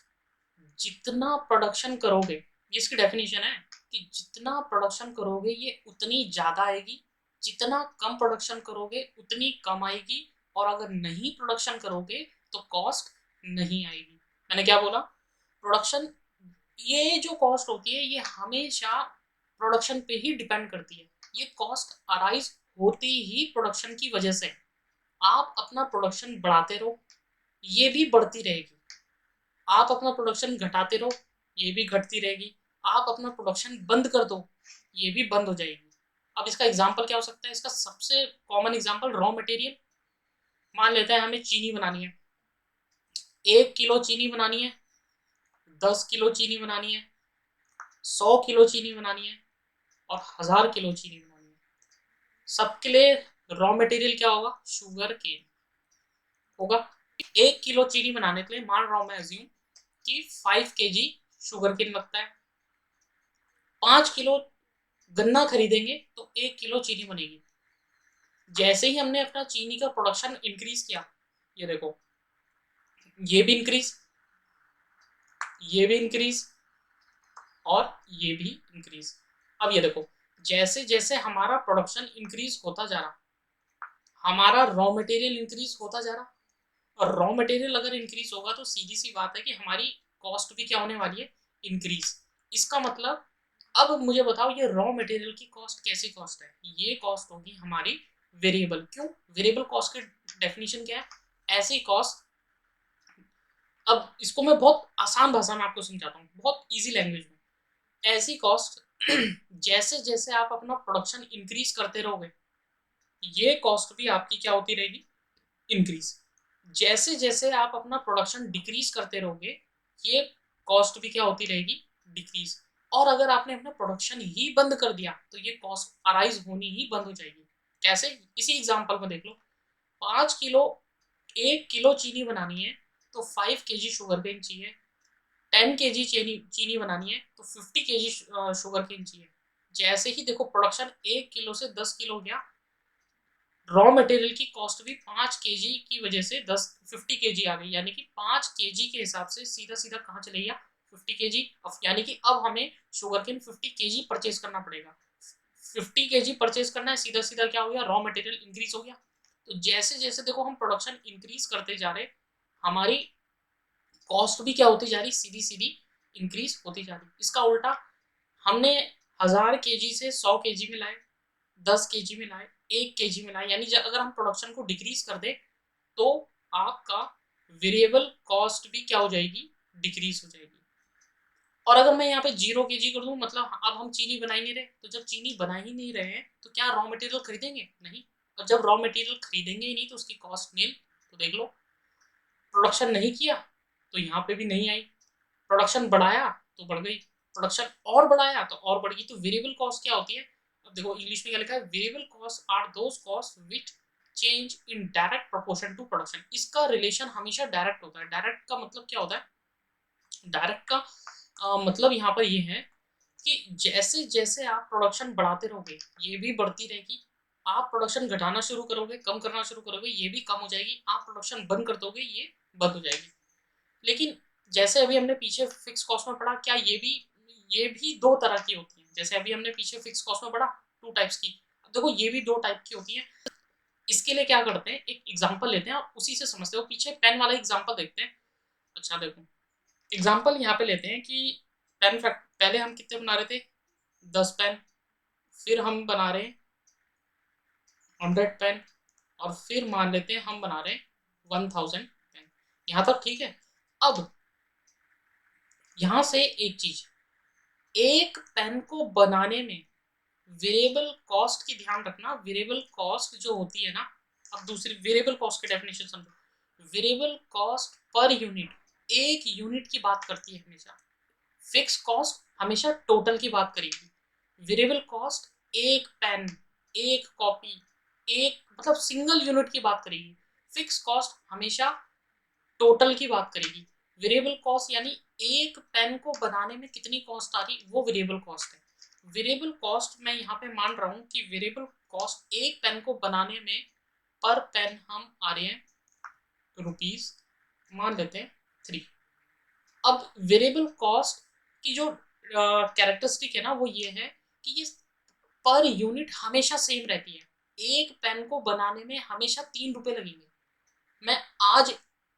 जितना प्रोडक्शन करोगे, ये इसकी डेफिनेशन है कि जितना प्रोडक्शन करोगे ये उतनी ज्यादा आएगी, जितना कम प्रोडक्शन करोगे उतनी कम आएगी, और अगर नहीं प्रोडक्शन करोगे तो कॉस्ट नहीं आएगी। मैंने क्या बोला, प्रोडक्शन, ये जो कॉस्ट होती है ये हमेशा प्रोडक्शन पे ही डिपेंड करती है। ये कॉस्ट अराइज होती ही प्रोडक्शन की वजह से। आप अपना प्रोडक्शन बढ़ाते रहो, ये भी बढ़ती रहेगी। आप अपना प्रोडक्शन घटाते रहो, ये भी घटती रहेगी। आप अपना प्रोडक्शन बंद कर दो, ये भी बंद हो जाएगी। अब इसका एग्जाम्पल क्या हो सकता है? इसका सबसे कॉमन एग्जाम्पल रॉ मटेरियल। मान लेते हैं हमें चीनी बनानी है, 1 किलो चीनी बनानी है, 10 किलो चीनी बनानी है, 100 किलो चीनी बनानी है और 1000 किलो चीनी बनानी है। सबके लिए रॉ मटेरियल क्या होगा? शुगर केन होगा। 1 किलो चीनी बनाने के लिए मान रहा हूं मैं अज्यूम कि 5 kg शुगर केन लगता है। 5 किलो गन्ना खरीदेंगे तो 1 किलो चीनी बनेगी। जैसे ही हमने अपना चीनी का प्रोडक्शन इंक्रीज किया, ये देखो, ये भी इंक्रीज, ये भी इंक्रीज और ये भी इंक्रीज। अब ये देखो, जैसे जैसे हमारा प्रोडक्शन इंक्रीज होता जा रहा, हमारा रॉ मटेरियल इंक्रीज होता जा रहा। और रॉ मटेरियल अगर इंक्रीज होगा तो सीधी सी बात है कि हमारी कॉस्ट भी क्या होने वाली है? इंक्रीज। इसका मतलब, अब मुझे बताओ ये रॉ मटेरियल की कॉस्ट कैसी कॉस्ट है? ये कॉस्ट होगी हमारी वेरिएबल। क्यों? वेरिएबल कॉस्ट की डेफिनेशन क्या है? ऐसी कॉस्ट, अब इसको मैं बहुत आसान भाषा में आपको समझाता हूँ, बहुत इजी लैंग्वेज में। ऐसी कॉस्ट जैसे जैसे आप अपना प्रोडक्शन इंक्रीज करते रहोगे, ये कॉस्ट भी आपकी क्या होती रहेगी? इंक्रीज। जैसे जैसे आप अपना प्रोडक्शन डिक्रीज करते रहोगे, ये कॉस्ट भी क्या होती रहेगी? डिक्रीज। और अगर आपने अपना प्रोडक्शन ही बंद कर दिया तो ये कॉस्ट अराइज होनी ही बंद हो जाएगी। कैसे? इसी एग्जांपल में देख लो। 5 किलो, 1 किलो चीनी बनानी है तो 5 kg शुगर केन चाहिए। 10 kg चीनी चीनी बनानी है तो 50 kg शुगर केन चाहिए। जैसे ही देखो प्रोडक्शन 1 किलो से 10 किलो गया, रॉ मटेरियल की कॉस्ट भी 5 kg की वजह से 50 kg आ गई। यानी कि 5 kg के हिसाब से सीधा सीधा कहाँ चले गया? 50 kg। यानी कि अब हमें शुगर केन 50 kg परचेज करना पड़ेगा। 50 kg परचेज करना है, सीधा सीधा क्या हो गया? रॉ मटेरियल इंक्रीज हो गया। तो जैसे जैसे देखो हम प्रोडक्शन इंक्रीज करते जा रहे, हमारी कॉस्ट भी क्या होती जा रही? सीधी सीधी इंक्रीज होती जा रही। इसका उल्टा, हमने 1000 kg से 100 kg में लाए, 10 kg में लाए, 1 kg में लाए, यानी अगर हम प्रोडक्शन को डिक्रीज कर दे तो आपका वेरिएबल कॉस्ट भी क्या हो जाएगी? डिक्रीज हो जाएगी। और अगर मैं यहाँ पे 0 kg कर दूं, मतलब अब हम चीनी बना ही नहीं रहे, तो जब चीनी बना ही नहीं रहे हैं तो क्या रॉ मटेरियल खरीदेंगे? नहीं। और जब रॉ मटेरियल खरीदेंगे ही नहीं तो उसकी कॉस्ट नील। तो देख लो, प्रोडक्शन नहीं किया तो यहाँ पे भी नहीं आई, प्रोडक्शन बढ़ाया तो बढ़ गई, प्रोडक्शन और बढ़ाया तो और बढ़ गई। तो वेरिएबल कॉस्ट क्या होती है? अब देखो इंग्लिश में क्या लिखा है? Variable cost are those cost which change in direct proportion to production. इसका रिलेशन हमेशा डायरेक्ट होता है। डायरेक्ट का मतलब क्या होता है? डायरेक्ट का मतलब यहाँ पर ये है कि जैसे जैसे आप प्रोडक्शन बढ़ाते रहोगे, ये भी बढ़ती रहेगी। आप प्रोडक्शन घटाना शुरू करोगे, कम करना शुरू करोगे, ये भी कम हो जाएगी। आप प्रोडक्शन बंद कर दोगे, ये बंद हो जाएगी। लेकिन जैसे अभी हमने पीछे फिक्स कॉस्ट में पढ़ा, क्या ये भी दो तरह की होती है? जैसे अभी हमने पीछे फिक्स कॉस्ट में पढ़ा 2 टाइप्स की, अब देखो ये भी 2 टाइप की होती है। इसके लिए क्या करते हैं, एक एग्जांपल लेते हैं और उसी से समझते हो। पीछे पेन वाला एग्जांपल देखते हैं। अच्छा देखो, एग्जांपल यहाँ पे लेते हैं कि पेन फैक्ट, पहले हम कितने बना रहे थे? 10 पेन। फिर हम बना रहे हैं 100 पेन। और फिर मान लेते हैं हम बना रहे हैं 1000 पेन। यहाँ तक ठीक है। अब यहाँ से एक चीज, एक पेन को बनाने में वेरिएबल कॉस्ट की ध्यान रखना। वेरिएबल कॉस्ट जो होती है ना, अब दूसरी वेरिएबल कॉस्ट की डेफिनेशन समझो। वेरिएबल कॉस्ट पर यूनिट, एक यूनिट की बात करती है हमेशा। फिक्स कॉस्ट हमेशा टोटल की बात करेगी। वेरिएबल कॉस्ट एक पेन, एक कॉपी, एक मतलब सिंगल यूनिट की बात करेगी। फिक्स कॉस्ट हमेशा टोटल की बात करेगी। वेरिएबल कॉस्ट यानी एक पेन को बनाने में कितनी कॉस्ट आ रही, वो वेरिएबल कॉस्ट है। वेरिएबल कॉस्ट मैं यहाँ पे मान रहा हूँ कि वेरिएबल कॉस्ट एक पेन को बनाने में पर पेन हम आ रहे हैं रुपीज, मान लेते हैं 3। अब वेरिएबल कॉस्ट की जो कैरेक्टरिस्टिक है ना, वो ये है कि ये पर यूनिट हमेशा सेम रहती है। एक पेन को बनाने में हमेशा 3 रुपए लगेंगे। मैं आज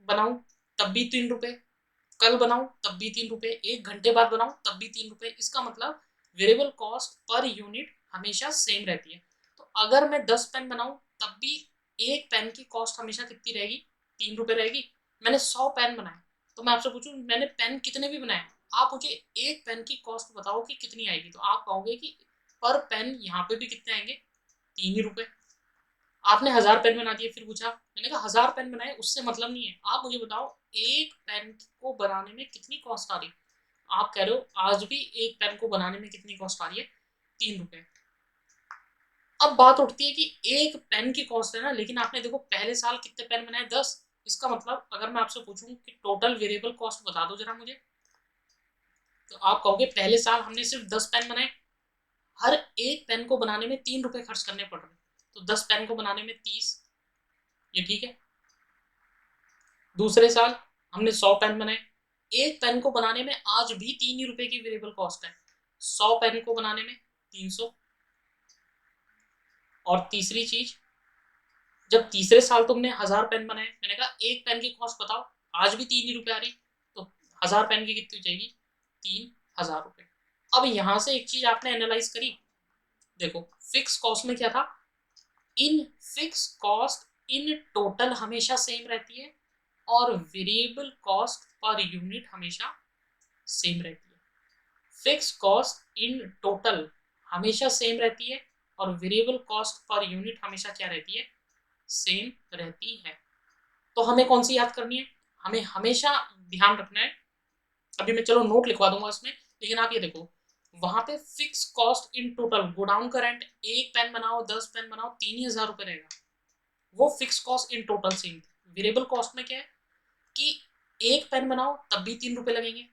बनाऊं तब भी 3 रुपए, कल बनाऊं तब भी 3 रुपए, 1 घंटे बाद बनाऊं तब भी 3 रुपए। इसका मतलब वेरिएबल कॉस्ट पर यूनिट हमेशा सेम रहती है। तो अगर मैं 10 पेन बनाऊं तब भी एक पेन की कॉस्ट हमेशा कितनी रहेगी, 3 रुपए रहेगी। मैंने 100 पेन बनाए, तो मैं आपसे पूछूं मैंने पेन कितने भी बनाए, आप मुझे एक पेन की कॉस्ट बताओ कि कितनी आएगी, तो आप कहोगे कि पर पेन यहाँ पे भी कितने आएंगे, 3 ही रुपए। आपने 1000 पेन बना दिए, फिर पूछा, मैंने कहा 1000 पेन बनाए उससे मतलब नहीं है, आप मुझे बताओ एक पेन को बनाने में कितनी कॉस्ट आ रही। आप कह रहे हो आज भी एक पेन को बनाने में कितनी कॉस्ट आ रही है, 3 रुपए। अब बात उठती है कि एक पेन की कॉस्ट है ना, लेकिन आपने देखो पहले साल कितने पेन बनाए, 10। इसका मतलब अगर मैं आपसे पूछूं कि टोटल वेरिएबल कॉस्ट बता दो जरा मुझे, तो आप कहोगे पहले साल हमने सिर्फ 10 पेन बनाए, हर एक पेन को बनाने में 3 रुपए खर्च करने पड़ रहे, तो 10 पेन को बनाने में 30, ये ठीक है। दूसरे साल हमने 100 पेन बनाए, एक पेन को बनाने में आज भी 3 ही रुपए की वेरिएबल कॉस्ट है, 100 पेन को बनाने में 300। और तीसरी चीज, जब तीसरे साल तुमने 1000 पेन बनाए, मैंने कहा एक पेन की कॉस्ट बताओ, आज भी 3 ही रुपए आ रही, तो 1000 पेन की कितनी हो जाएगी, 3000 रुपए। अब यहां से एक चीज आपने एनालाइज करी, देखो फिक्स कॉस्ट में क्या था, in fix cost in total हमेशा सेम रहती है और वेरिएबल कॉस्ट पर यूनिट हमेशा सेम रहती है। फिक्स कॉस्ट इन टोटल हमेशा सेम रहती है और वेरिएबल कॉस्ट पर यूनिट हमेशा क्या रहती है, सेम रहती है। तो हमें कौन सी याद करनी है, हमें हमेशा ध्यान रखना है, अभी मैं चलो नोट लिखवा दूंगा उसमें, लेकिन आप ये देखो वहां पे fix cost in total godown का रेंट, एक पेन बनाओ 10 पेन बनाओ 3 ही हजार रुपए रहेगा, वो fix cost in total same थी। वेरिएबल कॉस्ट में क्या है कि एक पेन बनाओ तब भी 3 रुपए लगेंगे,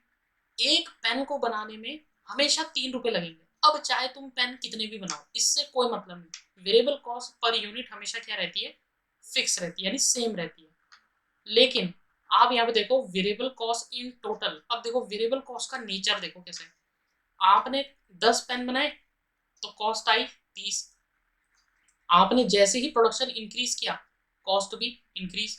एक पेन को बनाने में हमेशा 3 रुपए लगेंगे, अब चाहे तुम पेन कितने भी बनाओ इससे कोई मतलब नहीं, वेरिएबल कॉस्ट पर यूनिट हमेशा क्या रहती है, फिक्स रहती है, यानी सेम रहती है। लेकिन आप यहाँ पे देखो वेरिएबल कॉस्ट इन टोटल, अब देखो वेरिएबल कॉस्ट का नेचर देखो कैसे है, आपने 10 पेन बनाए तो कॉस्ट आई 30, आपने जैसे ही प्रोडक्शन इंक्रीज किया कॉस्ट भी इंक्रीज,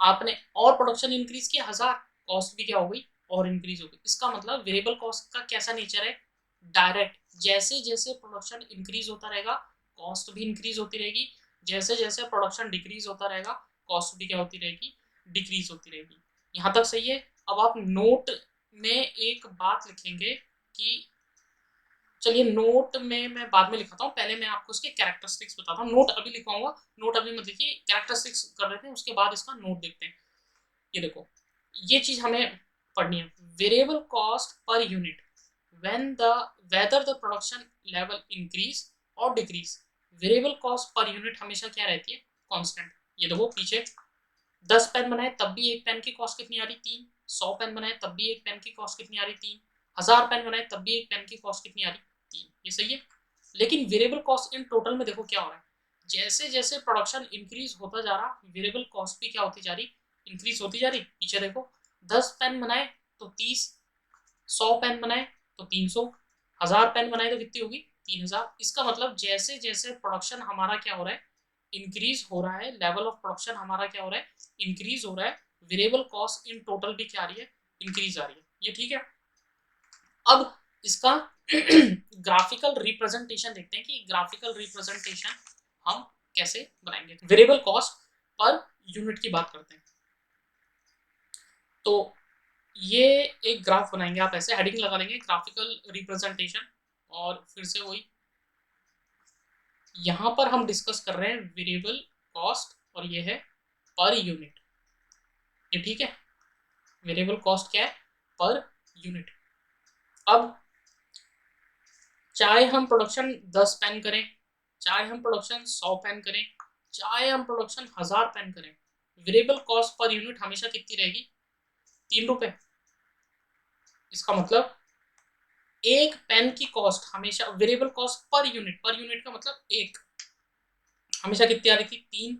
आपने और प्रोडक्शन इंक्रीज किया 1000, कॉस्ट भी क्या हो गई और इंक्रीज हो गई। इसका मतलब वेरिएबल कॉस्ट का कैसा नेचर है, डायरेक्ट, जैसे जैसे प्रोडक्शन इंक्रीज होता रहेगा कॉस्ट भी इंक्रीज होती रहेगी, जैसे जैसे प्रोडक्शन डिक्रीज होता रहेगा कॉस्ट भी क्या होती रहेगी, डिक्रीज होती रहेगी। यहाँ तक सही है। अब आप नोट में एक बात लिखेंगे कि, चलिए नोट में मैं बाद में लिखाता हूँ, पहले मैं आपको इसके कैरेक्टरिस्टिक्स बताता हूँ, नोट अभी लिखवाऊंगा, नोट अभी मत लिखिए, कैरेक्टरिस्टिक्स कर रहे थे उसके बाद इसका नोट देखते हैं। ये देखो ये चीज हमें पढ़नी है, variable cost per unit when the whether the production level increase और decrease, variable cost per unit हमेशा क्या रहती है, कांस्टेंट। ये देखो पीछे 10 पेन बनाए तब भी एक पेन की कॉस्ट कितनी आ रही, 3, 100 पेन बनाए तब भी एक पेन की कॉस्ट कितनी आ रही, 3, 1000 पेन बनाए तब भी एक पेन की कॉस्ट कितनी आ रही, 3, ये सही है। लेकिन वेरिएबल कॉस्ट इन टोटल में देखो क्या हो रहा है, जैसे जैसे प्रोडक्शन इंक्रीज होता जा रहा वेरिएबल कॉस्ट भी क्या होती जा रही, इंक्रीज होती जा रही। पीछे देखो 10 पेन बनाए तो 30, 100 पेन बनाए तो 300, 1000 पेन बनाए तो कितनी होगी, 3000। इसका मतलब जैसे जैसे प्रोडक्शन हमारा क्या हो रहा है, इंक्रीज हो रहा है, लेवल ऑफ प्रोडक्शन हमारा क्या हो रहा है, इंक्रीज हो रहा है, वेरिएबल कॉस्ट इन टोटल भी क्या आ रही है, इंक्रीज आ रही है। ये ठीक है। अब इसका ग्राफिकल रिप्रेजेंटेशन देखते हैं कि ग्राफिकल रिप्रेजेंटेशन हम कैसे बनाएंगे। वेरिएबल कॉस्ट पर यूनिट की बात करते हैं, तो ये एक ग्राफ बनाएंगे, आप ऐसे हेडिंग लगा लेंगे ग्राफिकल रिप्रेजेंटेशन, और फिर से वही यहां पर हम डिस्कस कर रहे हैं वेरिएबल कॉस्ट और ये है पर यूनिट, ये ठीक है। वेरिएबल कॉस्ट क्या है, पर यूनिट। अब चाहे हम प्रोडक्शन 10 पेन करें, चाहे हम प्रोडक्शन 100 पेन करें, चाहे हम प्रोडक्शन 1000 पेन करें, वेरिएबल कॉस्ट पर यूनिट हमेशा कितनी रहेगी, 3 रुपए। इसका मतलब एक पेन की कॉस्ट हमेशा, वेरिएबल कॉस्ट पर यूनिट का मतलब एक, हमेशा कितनी आ रही थी, 3।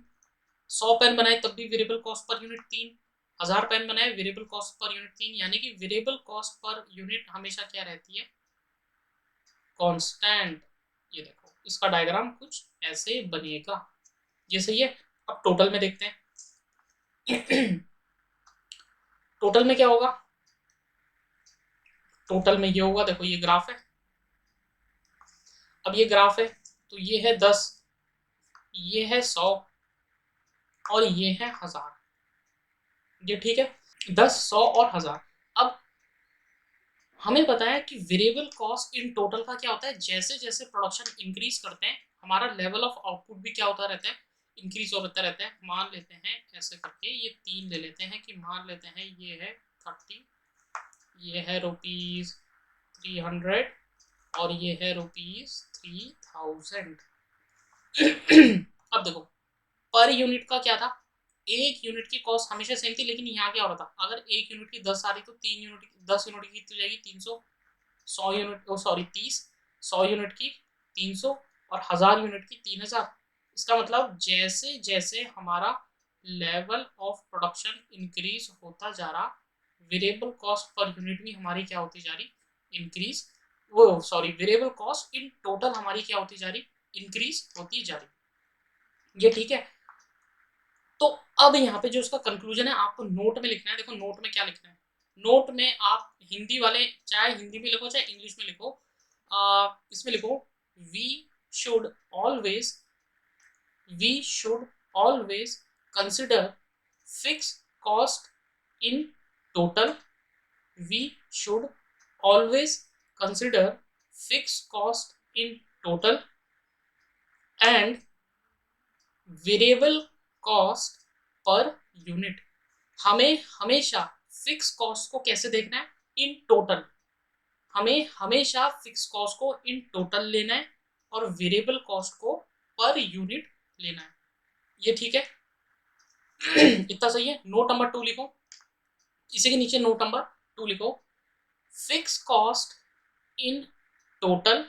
100 पेन बनाए तब भी variable cost per unit 3, 1000 pen बनाए वेरिएबल कॉस्ट पर यूनिट 3, यानी कि वेरिएबल कॉस्ट पर यूनिट हमेशा क्या रहती है, कांस्टेंट। ये देखो इसका डायग्राम कुछ ऐसे बनेगा, ये सही है। अब टोटल में देखते हैं टोटल में क्या होगा, टोटल में ये होगा, देखो ये ग्राफ है, अब ये ग्राफ है, तो ये है 10, ये है 100 और ये है 1000। ये ठीक है, 10, 100 और 1000। अब हमें पता है कि वेरिएबल कॉस्ट इन टोटल का क्या होता है, जैसे जैसे प्रोडक्शन इंक्रीज करते हैं हमारा लेवल ऑफ आउटपुट भी क्या होता रहता है, इंक्रीज होता रहता है। मान लेते हैं ऐसे करके, ये 3 ले लेते हैं कि मान लेते हैं ये है 30, ये है ₹300 और ये है ₹3000। अब देखो, पर यूनिट का क्या था, एक यूनिट की कॉस्ट हमेशा सेम थी, लेकिन यहाँ क्या हो रहा था, अगर एक यूनिट की 10 आ रही तो 3 यूनिट 10 यूनिट की कितनी हो जाएगी, 300। 100 यूनिट, ओ सॉरी 30, 100 यूनिट की 300 और 1000 यूनिट की 3000। इसका मतलब जैसे जैसे हमारा लेवल ऑफ प्रोडक्शन इंक्रीज होता जा रहा, वेरिएबल कॉस्ट पर यूनिट भी हमारी क्या होती जा रही, इंक्रीज, वो sorry variable cost in total हमारी क्या होती जा रही, इंक्रीज होती जा रही। ये ठीक है। तो अब यहाँ पे जो उसका कंक्लूजन है आपको नोट में लिखना है। देखो नोट में क्या लिखना है, नोट में आप हिंदी वाले चाहे हिंदी में लिखो चाहे इंग्लिश में लिखो, इसमें लिखो we should always we should always consider fix cost in total, we should always consider fix cost in total and variable cost per unit. हमें हमेशा फिक्स कॉस्ट को कैसे देखना है, इन टोटल। हमें हमेशा फिक्स कॉस्ट को इन टोटल लेना है और वेरिएबल कॉस्ट को पर यूनिट लेना है। ये ठीक है। इतना सही है। नोट नंबर 2 लिखो, इसी के नीचे नोट नंबर 2 लिखो, fix cost in total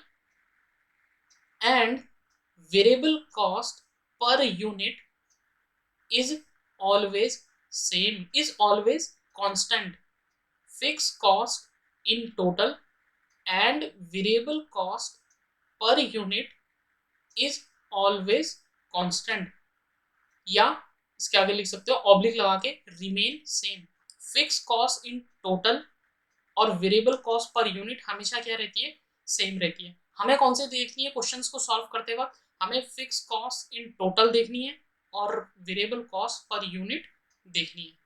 and variable cost per unit is always same, is always constant. Fixed cost in total and variable cost per unit is always constant, या इसके आगे लिख सकते हो ऑब्लिक लगा के, remain same. Fix cost in total और variable cost per unit हमेशा क्या रहती है, सेम रहती है। हमें कौन से देखनी है क्वेश्चंस को सॉल्व करते वक्त, हमें फिक्स कॉस्ट इन टोटल देखनी है और वेरिएबल कॉस्ट पर यूनिट देखनी है।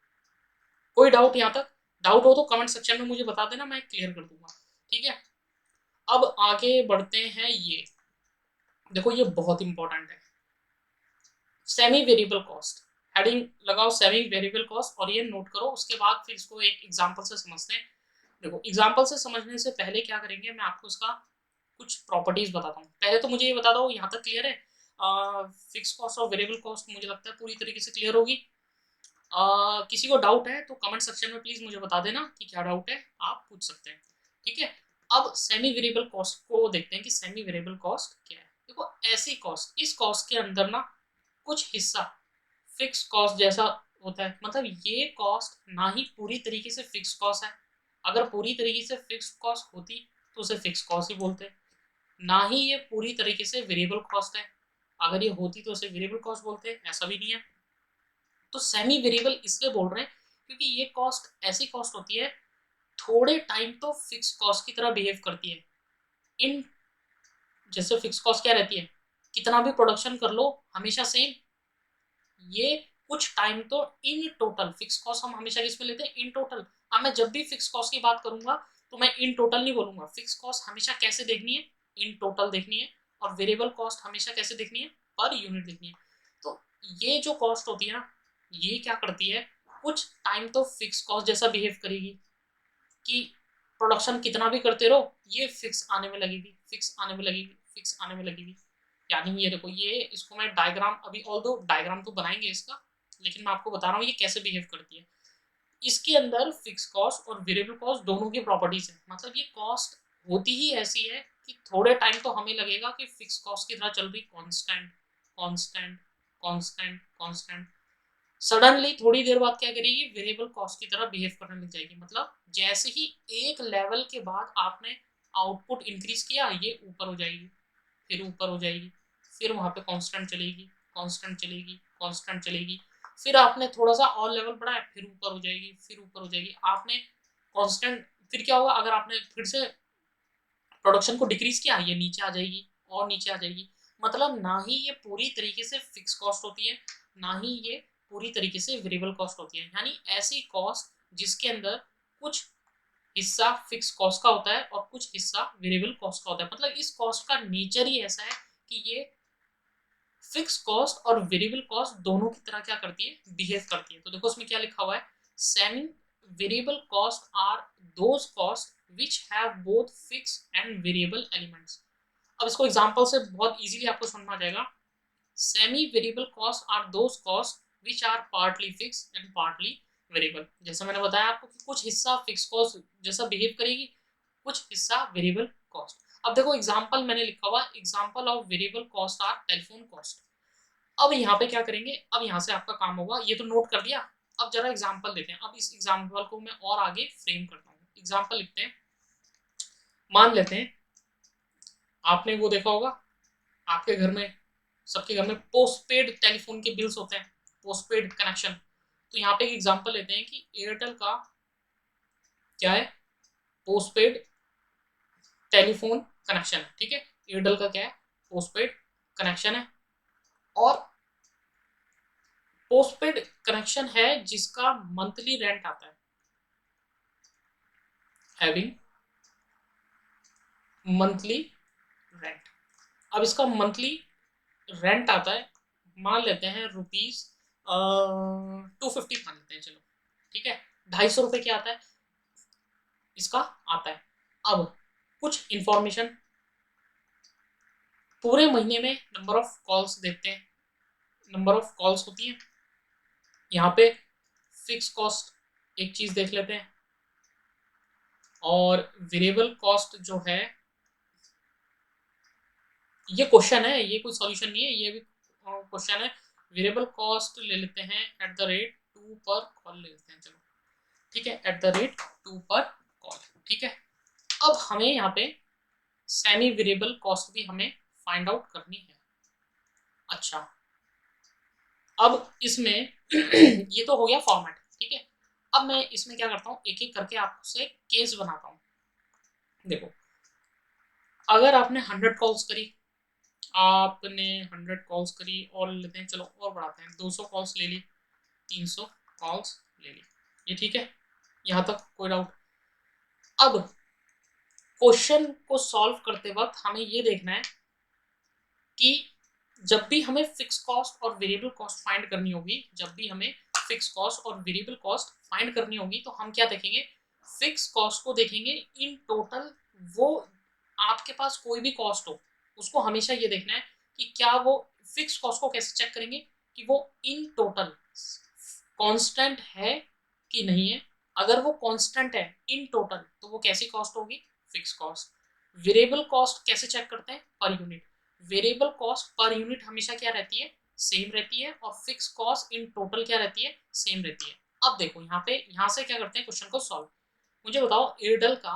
कोई डाउट यहाँ तक, डाउट हो तो कमेंट सेक्शन में मुझे बता देना, मैं क्लियर कर दूंगा। ठीक है, अब आगे बढ़ते हैं। ये देखो ये बहुत इंपॉर्टेंट है, सेमी वेरिएबल कॉस्ट। हेडिंग लगाओ सेमी वेरिएबल कॉस्ट और ये नोट करो। उसके बाद फिर इसको एक एग्जांपल से समझते हैं। देखो एग्जांपल से समझने से पहले क्या करेंगे, मैं आपको इसका कुछ प्रॉपर्टीज बताता हूँ। पहले तो मुझे ये बता दो यहाँ तक क्लियर है, फिक्स कॉस्ट और वेरिएबल कॉस्ट मुझे लगता है पूरी तरीके से क्लियर होगी। किसी को डाउट है तो कमेंट सेक्शन में प्लीज मुझे बता देना कि क्या डाउट है, आप पूछ सकते हैं। ठीक है, अब सेमी वेरिएबल कॉस्ट को देखते हैं कि सेमी वेरिएबल कॉस्ट क्या है। देखो ऐसी कॉस्ट, इस कॉस्ट के अंदर ना कुछ हिस्सा फिक्स कॉस्ट जैसा होता है, मतलब ये कॉस्ट ना ही पूरी तरीके से फिक्स कॉस्ट है, अगर पूरी तरीके से फिक्स कॉस्ट होती तो उसे फिक्स कॉस्ट ही बोलते, ना ही ये पूरी तरीके से वेरिएबल कॉस्ट है, अगर ये होती तो उसे वेरिएबल कॉस्ट बोलते, ऐसा भी नहीं है। तो सेमी वेरिएबल इसलिए बोल रहे हैं क्योंकि ये कॉस्ट ऐसी कॉस्ट होती है थोड़े टाइम तो फिक्स कॉस्ट की तरह बिहेव करती है। इन जैसे फिक्स कॉस्ट क्या रहती है, कितना भी प्रोडक्शन कर लो हमेशा सेम। ये कुछ टाइम तो इन टोटल फिक्स कॉस्ट हम हमेशा किस में लेते हैं, इन टोटल। अब मैं जब भी फिक्स कॉस्ट की बात करूंगा तो मैं इन टोटल नहीं बोलूंगा, फिक्स कॉस्ट हमेशा कैसे देखनी है, इन टोटल देखनी है, और वेरिएबल कॉस्ट हमेशा कैसे देखनी है, पर यूनिट देखनी है। तो ये जो कॉस्ट होती है ना, ये क्या करती है, कुछ टाइम तो फिक्स कॉस्ट जैसा बिहेव करेगी कि प्रोडक्शन कितना भी करते रहो ये फिक्स आने में लगेगी, फिक्स आने में लगेगी, फिक्स आने में लगेगी। यानी ये देखो, ये इसको मैं डायग्राम, अभी ऑल दो डायग्राम तो बनाएंगे इसका, लेकिन मैं आपको बता रहा हूँ ये कैसे बिहेव करती है। इसके अंदर फिक्स कॉस्ट और वेरिएबल कॉस्ट दोनों की प्रॉपर्टीज है, मतलब ये कॉस्ट होती ही ऐसी है कि थोड़े टाइम तो हमें लगेगा कि फिक्स कॉस्ट की तरह चल रही, constant constant constant constant, suddenly थोड़ी देर बाद क्या करेगी, वेरिएबल कॉस्ट की तरह बिहेव करने लग जाएगी। मतलब जैसे ही एक लेवल के बाद आपने आउटपुट इंक्रीज किया, ये ऊपर हो जाएगी, फिर ऊपर हो जाएगी, फिर वहां पे कांस्टेंट चलेगी, कांस्टेंट चलेगी, कांस्टेंट चलेगी, फिर आपने थोड़ा सा और लेवल बढ़ाया, फिर ऊपर हो जाएगी, फिर ऊपर हो जाएगी, आपने कांस्टेंट, फिर क्या होगा, अगर आपने फिर से प्रोडक्शन को डिक्रीज किया, ये नीचे आ जाएगी, और नीचे आ जाएगी। मतलब ना ही ये पूरी तरीके से फिक्स कॉस्ट होती है, ना ही ये पूरी तरीके से वेरिएबल कॉस्ट होती है। यानी ऐसी कॉस्ट जिसके अंदर कुछ हिस्सा फिक्स कॉस्ट का होता है और कुछ हिस्सा वेरिएबल कॉस्ट का होता है। मतलब इस कॉस्ट का नेचर ही ऐसा है कि ये फिक्स कॉस्ट और वेरिएबल कॉस्ट दोनों की तरह क्या करती है, बिहेव करती है। तो देखो इसमें क्या लिखा हुआ है, semi variable cost are those cost which have both fix and variable elements. अब इसको एग्जांपल से बहुत इजीली आपको समझ में आ जाएगा। Semi variable cost are those cost which are partly fix and partly variable. जैसे मैंने बताया आपको कि कुछ हिस्सा फिक्स कॉस्ट जैसा बिहेव करेगी, कुछ हिस्सा वेरिएबल कॉस्ट। अब देखो एग्जांपल मैंने लिखा हुआ, example of variable cost are telephone cost. अब यहाँ पे क्या करेंगे, अब यहाँ से आपका काम होगा, ये तो नोट कर दिया, अब जरा एग्जांपल देते हैं। अब इस एग्जांपल को मैं और आगे फ्रेम करता हूँ। एग्जांपल लिखते हैं, मान लेते हैं आपने वो देखा होगा, आपके घर में, सबके घर में पोस्टपेड टेलीफोन के बिल्स होते हैं, पोस्टपेड कनेक्शन। तो यहाँ पे एक एग्जांपल लेते हैं कि एयरटेल का क्या है, पोस्टपेड टेलीफोन कनेक्शन है, ठीक है। एयरटेल का क्या है, पोस्टपेड कनेक्शन है, और पोस्टपेड कनेक्शन है जिसका मंथली रेंट आता है, हैविंग मंथली रेंट। अब इसका मंथली रेंट आता है, मान लेते हैं रुपीज 250 मान लेते हैं, चलो ठीक है, 250 रुपये क्या आता है इसका आता है। अब कुछ इंफॉर्मेशन, पूरे महीने में नंबर ऑफ कॉल्स देखते हैं, नंबर ऑफ कॉल्स होती है। यहाँ पे फिक्स कॉस्ट एक चीज देख लेते हैं, और वेरिएबल कॉस्ट जो है, ये क्वेश्चन है, ये कोई सॉल्यूशन नहीं है, ये भी क्वेश्चन है। वेरिएबल कॉस्ट ले लेते हैं एट द रेट 2 पर कॉल ले लेते हैं, चलो ठीक है, एट द रेट 2 पर कॉल, ठीक है। अब हमें यहाँ पे सेमी वेरिएबल कॉस्ट भी हमें फाइंड आउट करनी है। अच्छा, अब इसमें ये तो हो गया फॉर्मेट, ठीक है। अब मैं इसमें क्या करता हूँ, एक एक करके आपसे केस बनाता हूँ। देखो, अगर आपने 100 कॉल्स करी, आपने 100 कॉल्स करी, और लेते हैं, चलो और बढ़ाते हैं, 200 कॉल्स ले ली, 300 कॉल्स ले ली, ये ठीक है, यहाँ तक कोई डाउट। अब क्वेश्चन को सॉल्व करते वक्त हमें ये देखना है कि जब भी हमें फिक्स कॉस्ट और वेरिएबल कॉस्ट फाइंड करनी होगी, जब भी हमें फिक्स कॉस्ट और वेरिएबल कॉस्ट फाइंड करनी होगी, तो हम क्या देखेंगे, फिक्स कॉस्ट को देखेंगे इन टोटल। वो आपके पास कोई भी कॉस्ट हो, उसको हमेशा ये देखना है कि क्या वो फिक्स कॉस्ट को कैसे चेक करेंगे कि वो इन टोटल कांस्टेंट है कि नहीं है। अगर वो कांस्टेंट है इन टोटल, तो वो कैसी कॉस्ट होगी, फिक्स कॉस्ट। वेरिएबल कॉस्ट कैसे चेक करते हैं, per unit. Variable cost per unit हमेशा क्या रहती है, सेम रहती है, और फिक्स कॉस्ट इन टोटल क्या रहती है, सेम रहती है। अब देखो यहाँ पे, यहाँ से क्या करते हैं क्वेश्चन को सॉल्व। मुझे बताओ, एयरटेल का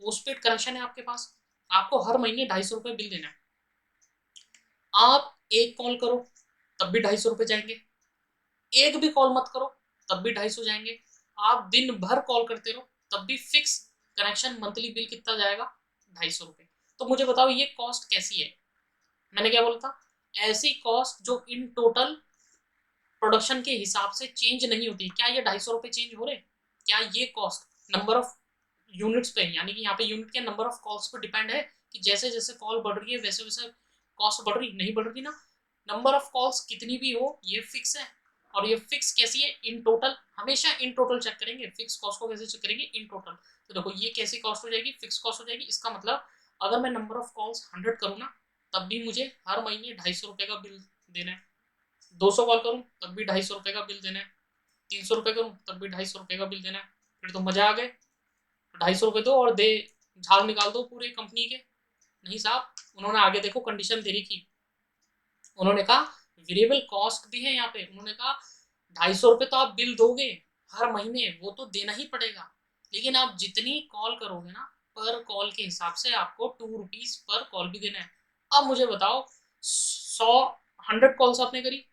पोस्टपेड कनेक्शन है आपके पास, आपको हर महीने 250 रुपये बिल देना है। आप एक कॉल करो तब भी 250 रुपये जाएंगे, एक भी कॉल मत करो तब भी 250 जाएंगे, आप दिन भर कॉल करते रहो तब भी फिक्स कनेक्शन मंथली बिल कितना जाएगा, 250 रुपये। तो मुझे बताओ ये कॉस्ट कैसी है, मैंने क्या बोला था, ऐसी कॉस्ट जो इन टोटल प्रोडक्शन के हिसाब से चेंज नहीं होती। क्या ये 250 रुपये चेंज हो रहे, क्या ये कॉस्ट नंबर ऑफ यूनिट्स पे, यानी कि यहाँ पे यूनिट के नंबर ऑफ कॉल्स पे डिपेंड है कि जैसे जैसे कॉल बढ़ रही है वैसे वैसे कॉस्ट बढ़ रही, नहीं बढ़ रही ना। नंबर ऑफ कॉल्स कितनी भी हो ये फिक्स है, और ये फिक्स कैसी है, इन टोटल। हमेशा इन टोटल चेक करेंगे, फिक्स कॉस्ट को कैसे चेक करेंगे, इन टोटल। तो देखो ये कैसी कॉस्ट हो जाएगी, फिक्स कॉस्ट हो जाएगी। इसका मतलब अगर मैं नंबर ऑफ कॉल्स 100 करूँ ना, तब भी मुझे हर महीने 250 रुपये का बिल देना है। 200 कॉल करूँ तब भी 250 रुपये का बिल देना है। 300 रुपये करूँ तब भी 250 रुपये का बिल देना है। फिर तो मजा आ गए, 250 रुपये दो और दे झाड़ निकाल दो पूरे कंपनी के। नहीं साहब, उन्होंने आगे देखो कंडीशन दे रही थी, उन्होंने कहा वेरिएबल कॉस्ट भी है यहाँ पे। उन्होंने कहा 250 रुपये तो आप बिल दोगे हर महीने, वो तो देना ही पड़ेगा, लेकिन आप जितनी कॉल करोगे ना, पर कॉल के हिसाब से आपको 2 रुपीज पर कॉल भी देना है। अब मुझे बताओ, 100 कॉल्स आपने करी,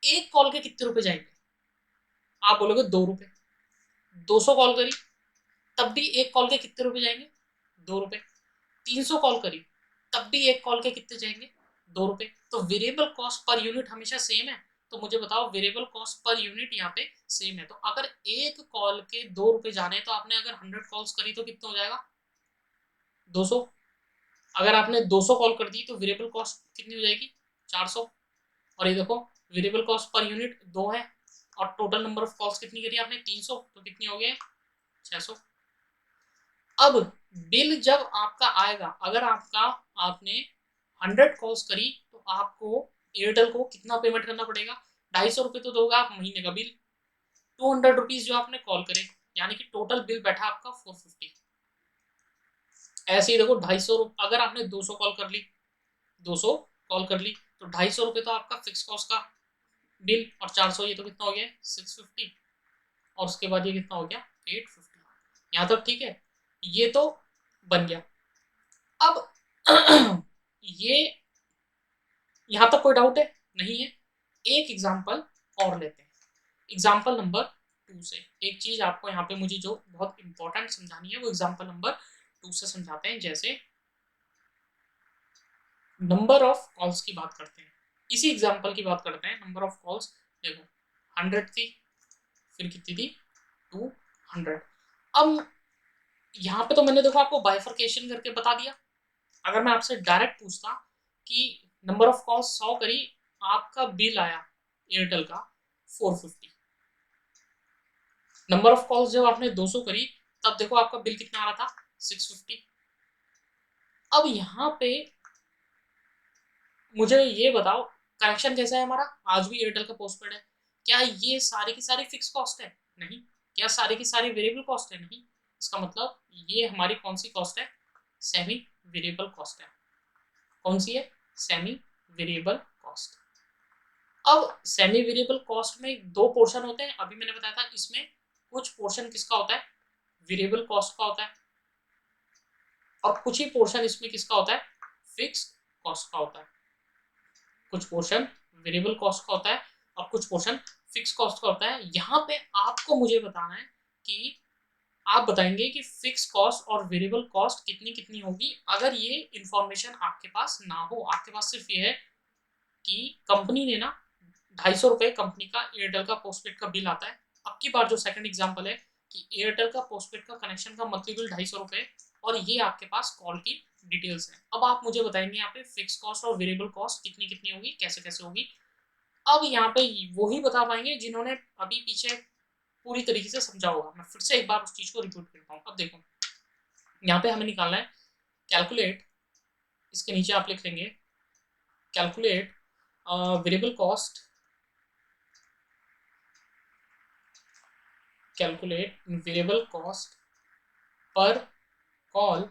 एक कॉल के कितने रुपए जाएंगे, आप बोलोगे 2 रुपए। 200 कॉल करी तब भी एक कॉल के कितने रुपए जाएंगे, 2 रुपए। 300 कॉल करी तब भी एक कॉल के कितने जाएंगे, 2 रुपए। तो वेरिएबल कॉस्ट पर यूनिट हमेशा सेम है, तो मुझे बताओ वेरिएबल कॉस्ट पर यूनिट यहाँ पे सेम है, तो अगर एक कॉल के 2 रुपए जाने तो आपने अगर 100 कॉल्स करी तो कितना हो जाएगा, 200। अगर आपने 200 कॉल कर दी तो वेरिएबल कॉस्ट कितनी हो जाएगी, 400। और ये देखो वेरिएबल कॉस्ट पर यूनिट 2 है और टोटल नंबर ऑफ कॉल्स कितनी करी आपने, 300, तो कितनी हो गई, 600। अब बिल जब आपका आएगा, अगर आपने 100 कॉल्स करी तो आपको एयरटेल को कितना पेमेंट करना पड़ेगा, 250 रुपये तो दोगे आप महीने का बिल, 200 रुपीज जो आपने कॉल करे, यानी कि टोटल बिल बैठा आपका 450। ऐसे ही देखो 250, अगर आपने 200 कॉल कर ली, 200 कॉल कर ली तो 250 रुपये तो आपका फिक्स कॉस्ट का बिल, और 400 ये तो कितना हो गया 650, और उसके बाद ये कितना हो गया 850। यहाँ तक ठीक है, ये तो बन गया। अब ये यहाँ तक कोई डाउट है, नहीं है। एक एग्जांपल और लेते हैं, एग्जांपल नंबर 2 से। एक चीज आपको यहाँ पे मुझे जो बहुत इंपॉर्टेंट समझानी है वो एग्जांपल नंबर 2 से समझाते हैं। जैसे नंबर ऑफ कॉल्स की बात करते हैं, इसी एग्जांपल की बात करते हैं। नंबर ऑफ कॉल्स देखो 100 थी, फिर कितनी थी 200। अब यहाँ पे तो मैंने देखो आपको बाइफर्केशन करके बता दिया। अगर मैं आपसे डायरेक्ट पूछता कि नंबर ऑफ कॉल्स 100 करी, आपका बिल आया एयरटेल का 450। नंबर ऑफ कॉल्स जब आपने 200 करी तब देखो आपका बिल कितना आ रहा था 650। अब यहाँ पे मुझे ये बताओ कनेक्शन कैसा है हमारा, आज भी एयरटेल का पोस्टपेड है। क्या ये सारी की सारी फिक्स कॉस्ट है, नहीं। क्या सारी की सारी वेरिएबल कॉस्ट है, नहीं। इसका मतलब ये हमारी कौन सी कॉस्ट है, सेमी वेरिएबल कॉस्ट है। कौन सी है, सेमी वेरिएबल कॉस्ट। अब सेमी वेरिएबल कॉस्ट में 2 पोर्शन होते हैं, अभी मैंने बताया था। इसमें कुछ पोर्शन किसका होता है, वेरिएबल कॉस्ट का होता है, और कुछ ही पोर्शन इसमें किसका होता है, फिक्स कॉस्ट का होता है। कुछ पोर्शन वेरिएबल कॉस्ट का होता है और कुछ पोर्शन फिक्स कॉस्ट का होता है। यहाँ पे आपको मुझे बताना है कि आप बताएंगे कि फिक्स कॉस्ट और वेरिएबल कॉस्ट कितनी कितनी होगी। अगर ये इंफॉर्मेशन आपके पास ना हो, आपके पास सिर्फ ये है कि कंपनी ने ना 250 रुपये कंपनी का एयरटेल का पोस्टपेड का बिल आता है। अब की बार जो सेकंड एग्जांपल है कि एयरटेल का पोस्टपेड का कनेक्शन का मंथली बिल 250 रुपये, और ये आपके पास कॉल की डिटेल्स है। अब आप मुझे बताएंगे यहाँ पे फिक्स कॉस्ट और वेरिएबल कॉस्ट कितनी कितनी होगी, कैसे कैसे होगी। अब यहाँ पे वही बता पाएंगे जिन्होंने अभी पीछे पूरी तरीके से समझा होगा। मैं फिर से एक बार उस चीज को रिपीट करता हूँ। अब देखो यहाँ पे हमें निकालना है कैलकुलेट, इसके नीचे आप लिख लेंगे calculate variable cost, calculate variable cost पर कॉल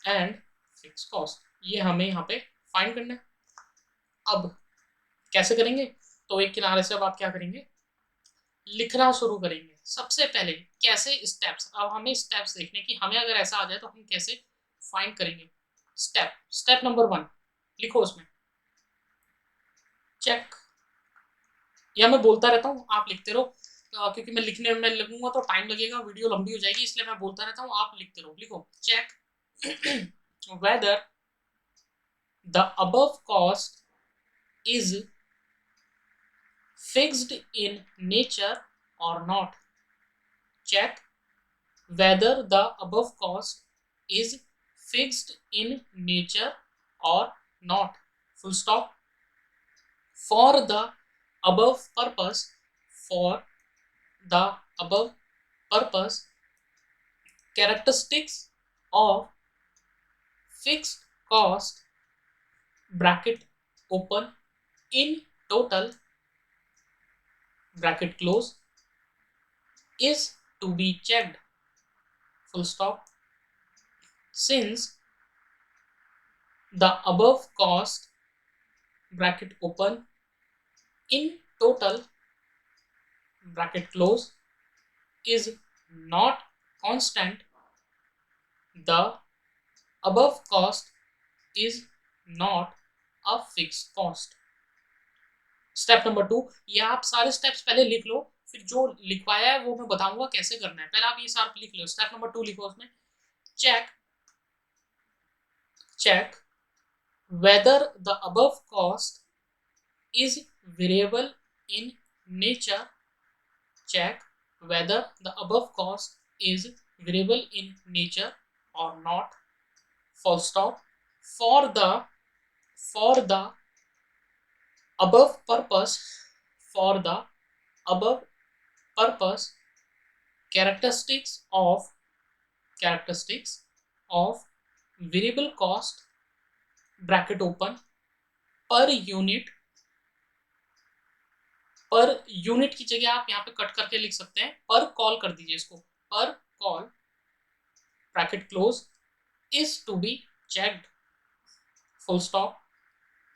एंड फिक्स कॉस्ट। ये हमें यहाँ पे फाइंड करना है। अब कैसे करेंगे, तो एक किनारे से अब आप क्या करेंगे, लिखना शुरू करेंगे। सबसे पहले कैसे स्टेप्स, अब हमें स्टेप्स देखने की, हमें अगर ऐसा आ जाए तो हम कैसे फाइंड करेंगे। स्टेप नंबर 1 लिखो उसमें चेक, या मैं बोलता रहता हूँ आप लिखते रहो, क्योंकि मैं लिखने में लगूंगा तो टाइम लगेगा, वीडियो लंबी हो जाएगी, इसलिए मैं बोलता रहता हूँ, आप लिखते रहो। लिखो check whether the above cost is fixed in nature or not. Check whether the above cost is fixed in nature or not. Full stop. For the above purpose, for the above purpose, characteristics of fixed cost bracket open in total bracket close is to be checked. Full stop. Since the above cost bracket open in total bracket close is not constant, the above cost is not a fixed cost. Step number 2, ये आप सारे steps पहले लिख लो, फिर जो लिखवाया है वो मैं बताऊंगा कैसे करना है। पहले आप ये सारे लिख लो। स्टेप नंबर 2 लिखो उसमें check whether the above cost is variable in nature. Check whether the above cost is variable in nature or not. Full stop. For the above purpose, for the above purpose, characteristics of variable cost bracket open per unit की जगह आप यहाँ पे cut करके लिख सकते हैं पर कॉल कर दीजिए इसको, पर call bracket close is to be checked, full stop,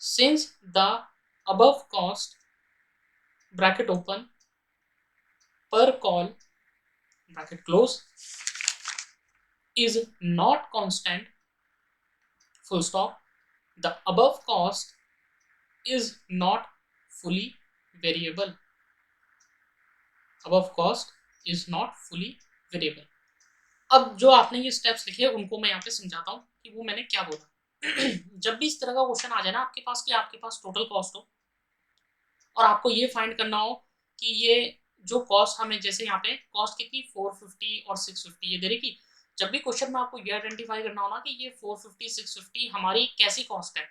since the above cost bracket open per call bracket close is not constant, full stop, the above cost is not fully variable, above cost is not fully variable. अब जो आपने ये steps लिखे उनको मैं यहाँ पे समझाता हूँ कि वो मैंने क्या बोला। जब भी इस तरह का क्वेश्चन आ जाए ना आपके पास कि आपके पास टोटल कॉस्ट हो और आपको ये फाइंड करना हो कि ये जो कॉस्ट हमें, जैसे यहाँ पे कॉस्ट कितनी 450 और 650 ये दे रही थी, जब भी क्वेश्चन में आपको ये आइडेंटिफाई करना हो ना कि ये 450 650 हमारी कैसी कॉस्ट है,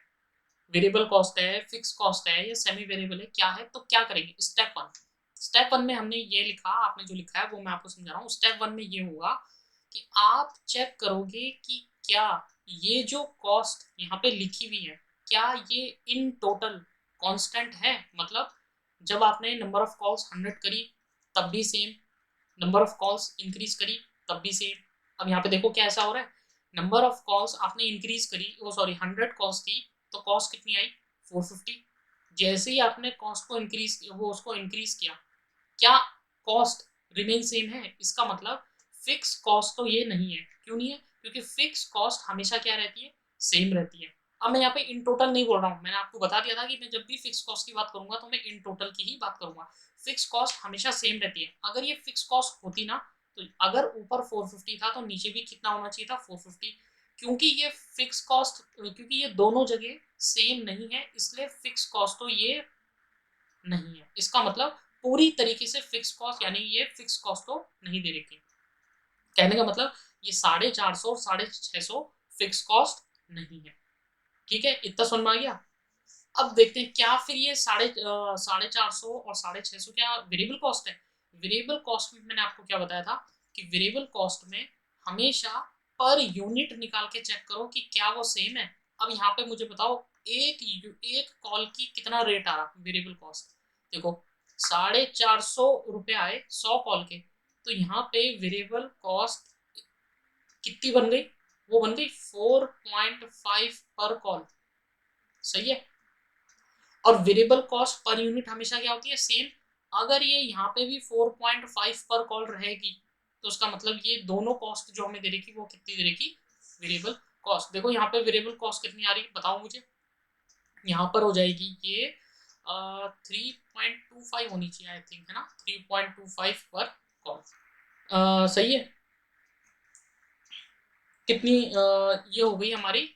वेरिएबल कॉस्ट है, फिक्स कॉस्ट है या सेमी वेरिएबल है, क्या है, तो क्या करेंगे। स्टेप वन में हमने ये लिखा, आपने जो लिखा है वो मैं आपको समझा रहा हूँ। स्टेप वन में ये होगा कि आप चेक करोगे कि क्या ये जो कॉस्ट यहाँ पे लिखी हुई है क्या ये इन टोटल कांस्टेंट है, मतलब जब आपने नंबर ऑफ कॉल्स 100 करी तब भी same, number of calls increase करी तब भी सेम। अब यहाँ पे देखो क्या ऐसा हो रहा है, नंबर ऑफ कॉल्स आपने इंक्रीज करी, वो सॉरी 100 कॉल्स थी तो कॉस्ट कितनी आई 450, जैसे ही आपने कॉस्ट को इंक्रीज वो उसको इंक्रीज किया क्या कॉस्ट रिमेन सेम है, इसका मतलब फिक्स कॉस्ट तो ये नहीं है। क्यों नहीं है, क्योंकि फिक्स कॉस्ट हमेशा क्या रहती है, सेम रहती है। अब मैं यहाँ पे इन टोटल नहीं बोल रहा हूँ, मैंने आपको बता दिया था कि मैं जब भी फिक्स कॉस्ट की बात करूंगा तो मैं इन टोटल की ही बात करूंगा। फिक्स कॉस्ट हमेशा सेम रहती है। अगर ये फिक्स कॉस्ट होती ना तो अगर ऊपर 450 था तो नीचे भी कितना होना चाहिए था 450, क्योंकि ये फिक्स कॉस्ट, क्योंकि ये दोनों जगह सेम नहीं है इसलिए फिक्स कॉस्ट तो ये नहीं है। इसका मतलब पूरी तरीके से फिक्स कॉस्ट यानी ये फिक्स कॉस्ट तो नहीं दे रखी। कहने का मतलब ये 450 और 650 फिक्स कॉस्ट नहीं है। ठीक है, इतना समझ में आ गया। अब देखते हैं क्या फिर ये 450 और 650 क्या वेरिएबल कॉस्ट है। वेरिएबल कॉस्ट में मैंने आपको क्या बताया था कि वेरिएबल कॉस्ट में हमेशा पर यूनिट निकाल के चेक करो कि क्या वो सेम है। अब यहाँ पे मुझे बताओ एक कॉल की कितना रेट आ रहा वेरिएबल कॉस्ट, देखो 450 रुपये आए 100 कॉल के, तो यहाँ पे वेरिएबल कॉस्ट कितनी बन गई, वो बन गई 4.5 पर कॉल, सही है। और वेरिएबल कॉस्ट पर यूनिट हमेशा क्या होती है, सेम। अगर ये यहाँ पे भी 4.5 पर कॉल रहेगी तो उसका मतलब ये दोनों कॉस्ट जो हमें दे रही वो कितनी दे रही, वेरिएबल कॉस्ट। देखो यहाँ पे वेरिएबल कॉस्ट कितनी आ रही है बताओ मुझे, यहाँ पर हो जाएगी ये 3.25 होनी चाहिए आई थिंक, है ना, 3.25 पर कॉल, सही है। कितनी ये हो गई हमारी,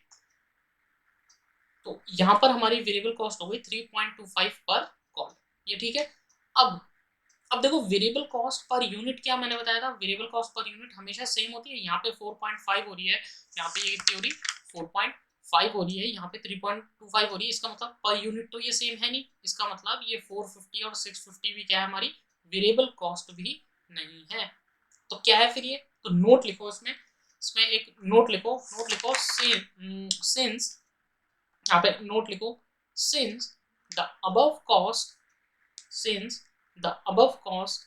तो यहाँ पर हमारी वेरिएबल कॉस्ट हो गई 3.25 पर कॉल, ये ठीक है। अब देखो वेरिएबल कॉस्ट पर यूनिट क्या मैंने बताया था, वेरिएबल कॉस्ट पर यूनिट हमेशा सेम होती है। यहाँ पे 4.5 हो रही है, यहाँ पे ये कितनी हो रही 4.5 हो रही है, यहाँ पे 3.25 हो रही है, इसका मतलब पर यूनिट तो ये सेम है नहीं, इसका मतलब ये 450 और 650 भी क्या है हमारी वेरिएबल कॉस्ट भी नहीं है। तो क्या है फिर ये, तो नोट लिखो इसमें एक नोट लिखो सिंस, यहाँ पे नोट लिखो since the above cost, since the above cost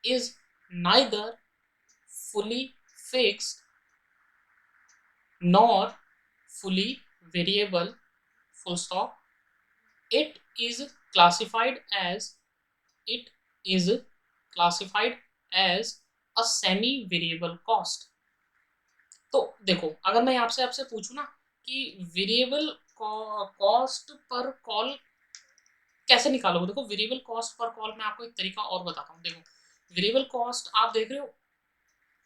is neither fully fixed nor fully variable, full stop, it is classified as a semi variable cost। तो देखो अगर मैं आपसे पूछूं ना कि वेरिएबल कॉस्ट पर कॉल कैसे निकालोगे, देखो वेरिएबल कॉस्ट पर कॉल मैं आपको एक तरीका और बताता हूँ। देखो वेरिएबल कॉस्ट आप देख रहे हो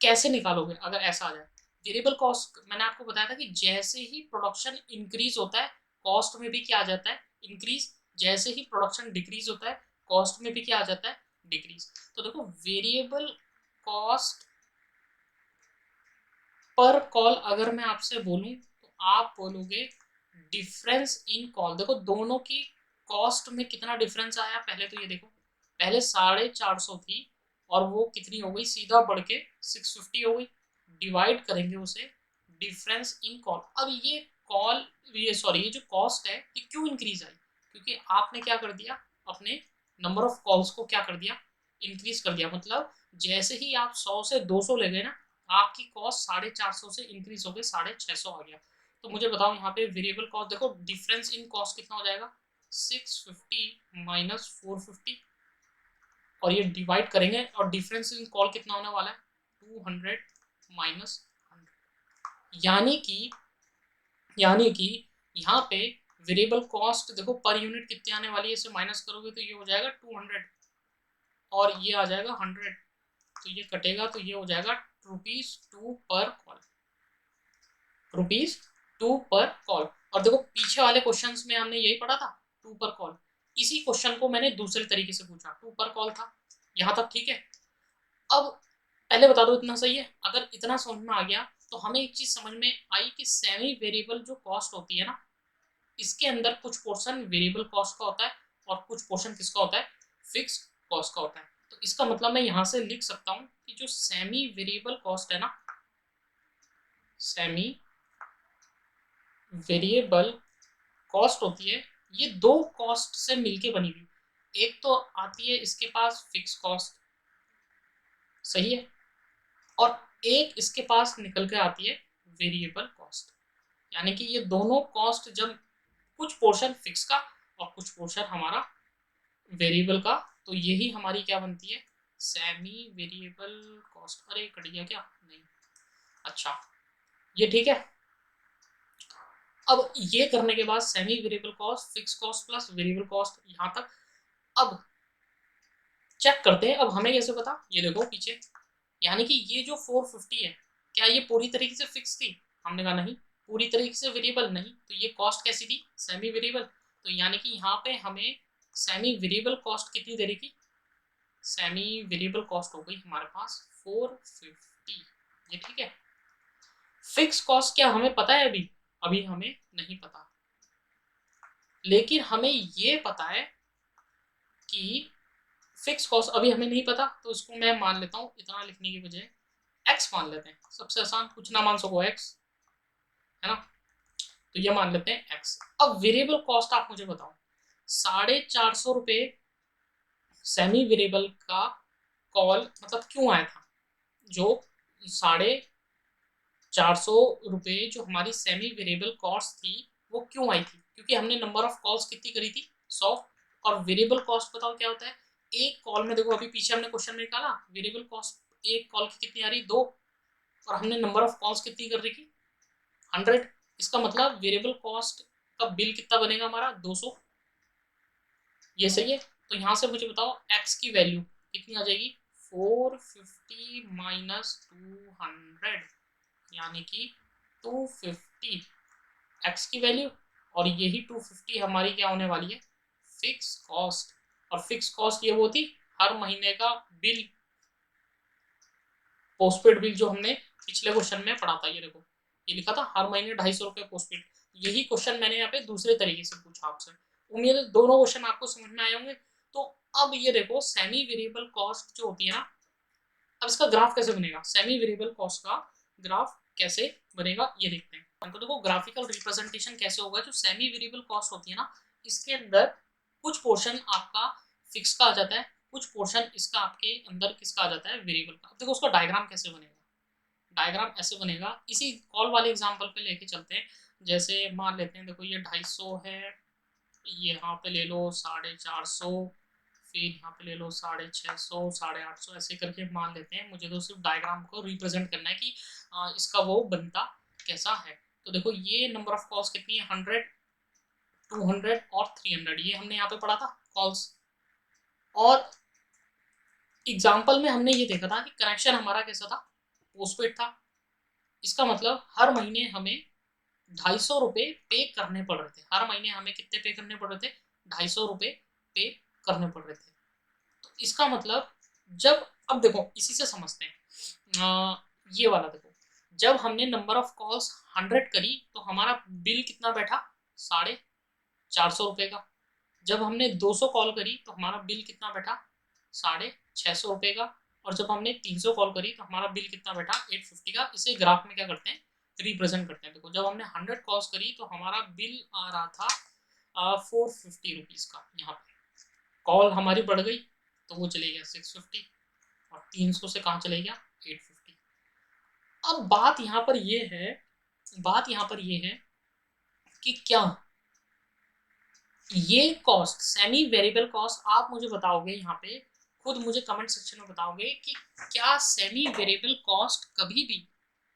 कैसे निकालोगे, अगर ऐसा आ जाए वेरिएबल कॉस्ट, मैंने आपको बताया था कि जैसे ही प्रोडक्शन इंक्रीज होता है कॉस्ट में भी क्या आ जाता है, इंक्रीज। जैसे ही प्रोडक्शन डिक्रीज होता है, कॉस्ट में भी क्या आ जाता है, डिक्रीज। तो देखो वेरिएबल कॉस्ट पर कॉल अगर मैं आपसे बोलूं तो आप बोलोगे डिफरेंस इन कॉल। देखो दोनों की कॉस्ट में कितना डिफरेंस आया, पहले तो ये देखो, पहले 450 थी और वो कितनी हो गई, सीधा बढ़ के 650 हो गई। डिवाइड करेंगे उसे डिफरेंस इन कॉल। अब ये कॉल, ये सॉरी, ये जो कॉस्ट है ये क्यों इंक्रीज आई, क्योंकि आपने क्या कर दिया, अपने नंबर ऑफ कॉल्स को क्या कर दिया, इंक्रीज कर दिया। मतलब जैसे ही आप 100 से 200 ले गए ना, आपकी कॉस्ट 450 से इंक्रीज हो गई 650 आ गया। तो मुझे बताओ यहाँ पे वेरिएबल कॉस्ट, देखो डिफरेंस इन कॉस्ट कितना हो जाएगा, 650 माइनस 450, और ये डिवाइड करेंगे और डिफरेंस इन कॉल कितना होने वाला है, 200 माइनस 100। यानी कि यहाँ पे वेरिएबल कॉस्ट देखो पर यूनिट कितनी आने वाली है, इसे माइनस करोगे तो ये हो जाएगा 200 और ये आ जाएगा 100, तो ये कटेगा तो ये हो जाएगा ₹2 पर कॉल, ₹2 पर कॉल। और देखो पीछे वाले क्वेश्चंस में हमने यही पढ़ा था 2 पर कॉल, इसी क्वेश्चन को मैंने दूसरे तरीके से पूछा, 2 पर कॉल था। यहाँ तक ठीक है। अब पहले बता दो इतना सही है, अगर इतना समझ में आ गया तो हमें एक चीज समझ में आई कि सेमी वेरिएबल जो कॉस्ट होती है ना, इसके अंदर कुछ पोर्शन वेरिएबल कॉस्ट का होता है और कुछ पोर्शन किसका होता है, फिक्स कॉस्ट का होता है। तो इसका मतलब मैं यहाँ से लिख सकता हूँ कि जो सेमी वेरिएबल कॉस्ट है ना, सेमी वेरिएबल कॉस्ट होती है, ये दो कॉस्ट से मिलके बनी हुई। एक तो आती है इसके पास फिक्स कॉस्ट, सही है, और एक इसके पास निकल के आती है वेरिएबल कॉस्ट। यानी कि ये दोनों कॉस्ट जब कुछ पोर्शन फिक्स का और कुछ पोर्शन हमारा वेरिएबल का, तो यही हमारी क्या बनती है, सेमी वेरिएबल कॉस्ट। अरे कट गया क्या, नहीं, अच्छा ये ठीक है। अब ये करने के बाद semi variable cost, fix cost plus variable cost, यहां तक। अब चेक करते हैं, अब हमें कैसे पता, ये देखो पीछे, यानी कि ये जो 450 है, क्या ये पूरी तरीके से फिक्स थी, हमने कहा नहीं। पूरी तरीके से वेरिएबल नहीं, तो ये कॉस्ट कैसी थी, सेमी वेरिएबल। तो यानी कि यहाँ पे हमें सेमी वेरिएबल कॉस्ट कितनी दे रही, सेमी वेरिएबल कॉस्ट हो गई हमारे पास 450, ये ठीक है। फिक्स कॉस्ट क्या हमें पता है, अभी अभी हमें नहीं पता, लेकिन हमें ये पता है कि फिक्स कॉस्ट अभी हमें नहीं पता, तो इसको मैं मान लेता हूँ, इतना लिखने की बजाय एक्स मान लेते हैं, सबसे आसान, कुछ ना मान सको एक्स, है ना, तो ये मान लेते हैं एक्स। अब वेरिएबल कॉस्ट आप मुझे बताओ, 450 सेमी वेरिएबल का कॉल मतलब क्यों आया था, जो 450 जो हमारी सेमी वेरिएबल कॉस्ट थी वो क्यों आई थी, क्योंकि हमने नंबर ऑफ कॉल्स कितनी करी थी, 100। और वेरिएबल कॉस्ट बताओ क्या होता है, एक कॉल में, देखो अभी पीछे हमने क्वेश्चन में निकाला वेरिएबल कॉस्ट एक कॉल की कितनी आ रही, 2, और हमने नंबर ऑफ कॉल्स कितनी कर रही थी, 100। इसका मतलब वेरिएबल कॉस्ट का बिल कितना बनेगा हमारा, 200, ये सही है। तो यहाँ से मुझे बताओ एक्स की वैल्यू कितनी आ जाएगी, 450 माइनस 200, यानी कि 250 एक्स की वैल्यू, और यही 250 हमारी क्या होने वाली है, फिक्स कॉस्ट। और फिक्स कॉस्ट ये वो थी हर महीने का बिल, पोस्टपेड बिल, जो हमने पिछले क्वेश्चन में पढ़ा था। ये देखो ये लिखा था हर महीने 250 पोस्टपेड। यही क्वेश्चन मैंने यहाँ पे दूसरे तरीके से पूछा आपसे। उम्मीद है दोनों क्वेश्चन आपको समझ में आए होंगे। तो अब ये देखो सेमी वेरिएबल कॉस्ट जो होती है ना, अब इसका ग्राफ कैसे बनेगा, सेमी वेरिएबल कॉस्ट का ग्राफ कैसे बनेगा ये देखते हैं। तो देखो ग्राफिकल रिप्रेजेंटेशन कैसे होगा, जो सेमी वेरिएबल कॉस्ट होती है ना, इसके अंदर कुछ पोर्शन आपका फिक्स का आ जाता है, कुछ पोर्शन इसका आपके अंदर किसका आ जाता है, वेरिएबल का। अब देखो उसका डायग्राम कैसे बनेगा, डायग्राम ऐसे बनेगा, इसी कॉल वाले एग्जांपल पे लेके चलते हैं। जैसे मान लेते हैं, देखो ये 250 है, यहाँ पे ले लो 450, फिर यहाँ पे ले लो 650, 850, ऐसे करके मान लेते हैं। मुझे तो सिर्फ डायग्राम को रिप्रेजेंट करना है कि इसका वो बनता कैसा है। तो देखो ये नंबर ऑफ कॉल्स कितनी है, 100, 200 और 300, ये हमने यहाँ पे पढ़ा था कॉल्स। और एग्जाम्पल में हमने ये देखा था कि कनेक्शन हमारा कैसा था, पोस्टपेड था। इसका मतलब हर महीने हमें ₹250 पे करने पड़ रहे थे। हर महीने हमें कितने पे करने पड़ रहे थे? ₹250 पे करने पड़ रहे थे। तो इसका मतलब जब, अब देखो इसी से समझते हैं, ये वाला देखो, जब हमने नंबर ऑफ कॉल्स 100 करी तो हमारा बिल कितना बैठा? ₹450 का। जब हमने 200 कॉल करी तो हमारा बिल कितना बैठा? ₹650 का। और जब हमने 300 कॉल करी तो हमारा बिल कितना बैठा? 850 का। इसे ग्राफ में क्या करते हैं? रिप्रेजेंट करते हैं। देखो जब हमने 100 कॉल्स करी तो हमारा बिल आ रहा था ₹450 का। यहाँ पे कॉल हमारी बढ़ गई तो वो चले गया 650, और 300 से कहाँ चले गया? 850। अब बात यहाँ पर ये है, बात यहाँ पर ये है कि क्या ये कॉस्ट, सेमी वेरिएबल कॉस्ट, आप मुझे बताओगे यहाँ पे, खुद मुझे कमेंट सेक्शन में बताओगे कि क्या सेमी वेरिएबल कॉस्ट कभी भी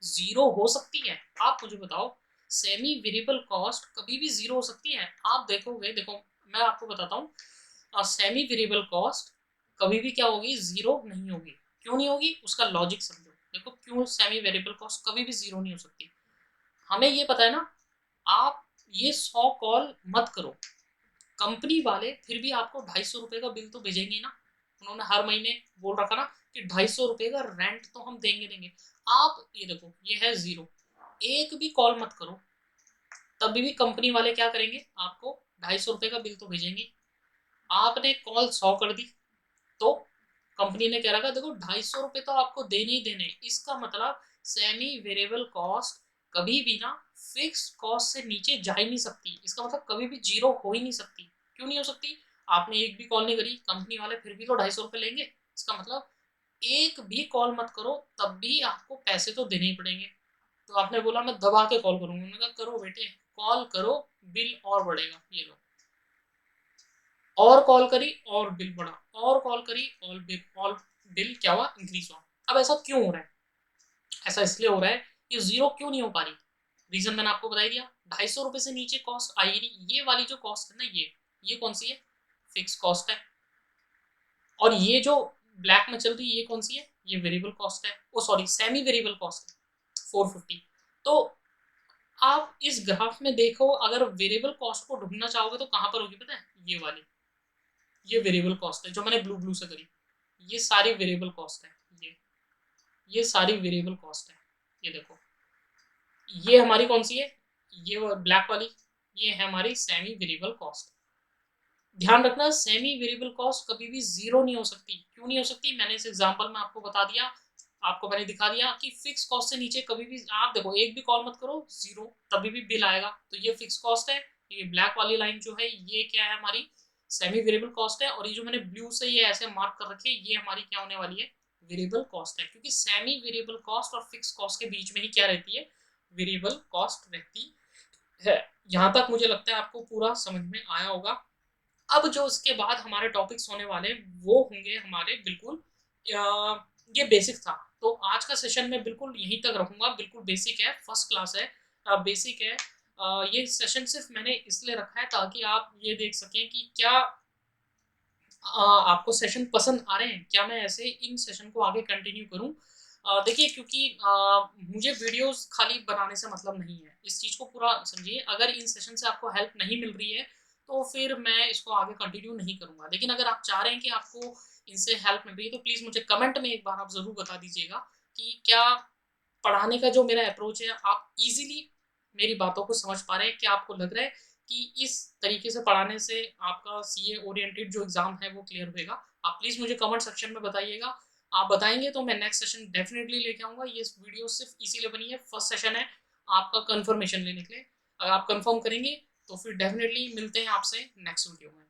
जीरो हो सकती है? आप मुझे बताओ, सेमी वेरिएबल कॉस्ट कभी भी जीरो हो सकती है? आप देखोगे, देखो मैं आपको बताता हूँ, सेमी वेरिएबल कॉस्ट कभी भी क्या होगी? जीरो नहीं होगी। क्यों नहीं होगी? उसका लॉजिक समझो। देखो क्यों सेमी वेरिएबल कॉस्ट कभी भी जीरो नहीं हो सकती। हमें ये पता है ना, आप ये 100 कॉल मत करो, कंपनी वाले फिर भी आपको ₹250 का बिल तो भेजेंगे ना। उन्होंने हर महीने बोल रखा ना कि ₹250 का रेंट तो हम देंगे। आप ये देखो, ये है जीरो, एक भी कॉल मत करो, तभी भी कंपनी वाले क्या करेंगे? आपको ₹250 का बिल तो भेजेंगे। आपने कॉल 100 कर दी तो कंपनी ने कह रखा देखो ₹250 तो आपको देने ही देने। इसका मतलब सेमी वेरिएबल कॉस्ट कभी भी ना फिक्स कॉस्ट से नीचे जा ही नहीं सकती। इसका मतलब कभी भी जीरो हो ही नहीं सकती। क्यों नहीं हो सकती? आपने एक भी कॉल नहीं करी, कंपनी वाले फिर भी तो ₹250 लेंगे। इसका मतलब एक भी कॉल मत करो, तब भी आपको पैसे तो देने ही पड़ेंगे। तो आपने बोला मैं दबा के कॉल करूंगा, मैंने कहा करो बेटे, कॉल करो, बिल और बढ़ेगा। ये लो, और कॉल करी और बिल बढ़ा, और कॉल करी और बिल क्या हुआ? इंक्रीज हुआ। अब ऐसा क्यों हो रहा है? ऐसा इसलिए हो रहा है, ये जीरो क्यों नहीं हो पा रही? रीजन मैंने आपको बता दिया, ₹250 से नीचे कॉस्ट आई नहीं। ये वाली जो कॉस्ट है ना, ये कौन सी है? फिक्स कॉस्ट है। और ये जो ब्लैक में चल रही है, ये कौन सी है? ये वेरिएबल कॉस्ट है। ओ सॉरी, सेमी वेरिएबल कॉस्ट है, 450। तो आप इस ग्राफ में देखो, अगर वेरिएबल कॉस्ट को ढूंढना चाहोगे तो कहां पर होगी पता है? ये वाली, ये वेरिएबल कॉस्ट है जो मैंने ब्लू ब्लू से करी। ये सारी वेरिएबल कॉस्ट है। ये सारी वेरिएबल कॉस्ट है। ये देखो, ये हमारी कौन सी है? ये ब्लैक वाली, ये है हमारी सेमी वेरिएबल कॉस्ट। ध्यान रखना, सेमी वेरिएबल कॉस्ट कभी भी जीरो नहीं हो सकती। क्यों नहीं हो सकती? मैंने इस एग्जांपल में आपको बता दिया, आपको मैंने दिखा दिया कि फिक्स कॉस्ट से नीचे कभी भी, आप देखो एक भी कॉल मत करो, जीरो, तभी भी बिल आएगा। तो ये फिक्स कॉस्ट है। ये ब्लैक वाली लाइन जो है, ये क्या है? हमारी सेमी वेरिएबल कॉस्ट है। और ये जो मैंने ब्लू से ये ऐसे मार्क कर रखी है, ये हमारी क्या होने वाली है? वेरिएबल कॉस्ट है। क्योंकि सेमी वेरिएबल कॉस्ट और फिक्स कॉस्ट के बीच में ही क्या रहती है? वेरिएबल कॉस्ट रहती है। यहाँ तक मुझे लगता है आपको पूरा समझ में आया होगा। अब जो उसके बाद हमारे टॉपिक्स होने वाले वो होंगे हमारे बिल्कुल, ये बेसिक था। तो आज का सेशन मैं बिल्कुल यहीं तक रखूंगा। बिल्कुल बेसिक है, फर्स्ट क्लास है, बेसिक है। ये सेशन सिर्फ मैंने इसलिए रखा है ताकि आप ये देख सकें कि क्या आपको सेशन पसंद आ रहे हैं, क्या मैं ऐसे इन सेशन को आगे कंटिन्यू करूं। देखिए, क्योंकि मुझे वीडियोस खाली बनाने से मतलब नहीं है, इस चीज़ को पूरा समझिए। अगर इन सेशन से आपको हेल्प नहीं मिल रही है तो फिर मैं इसको आगे कंटिन्यू नहीं करूंगा। लेकिन अगर आप चाह रहे हैं कि आपको इनसे हेल्प मिल रही है तो प्लीज़ मुझे कमेंट में एक बार आप ज़रूर बता दीजिएगा कि क्या पढ़ाने का जो मेरा अप्रोच है, आप इजीली मेरी बातों को समझ पा रहे हैं। क्या आपको लग रहा है कि इस तरीके से पढ़ाने से आपका सीए ओरिएंटेड जो एग्जाम है वो क्लियर होगा? आप प्लीज़ मुझे कमेंट सेक्शन में बताइएगा। आप बताएंगे तो मैं नेक्स्ट सेशन डेफिनेटली लेके आऊँगा। ये वीडियो सिर्फ इसीलिए बनी है, फर्स्ट सेशन है आपका कंफर्मेशन लेने के लिए। अगर आप कंफर्म करेंगे तो फिर डेफिनेटली मिलते हैं आपसे नेक्स्ट वीडियो में।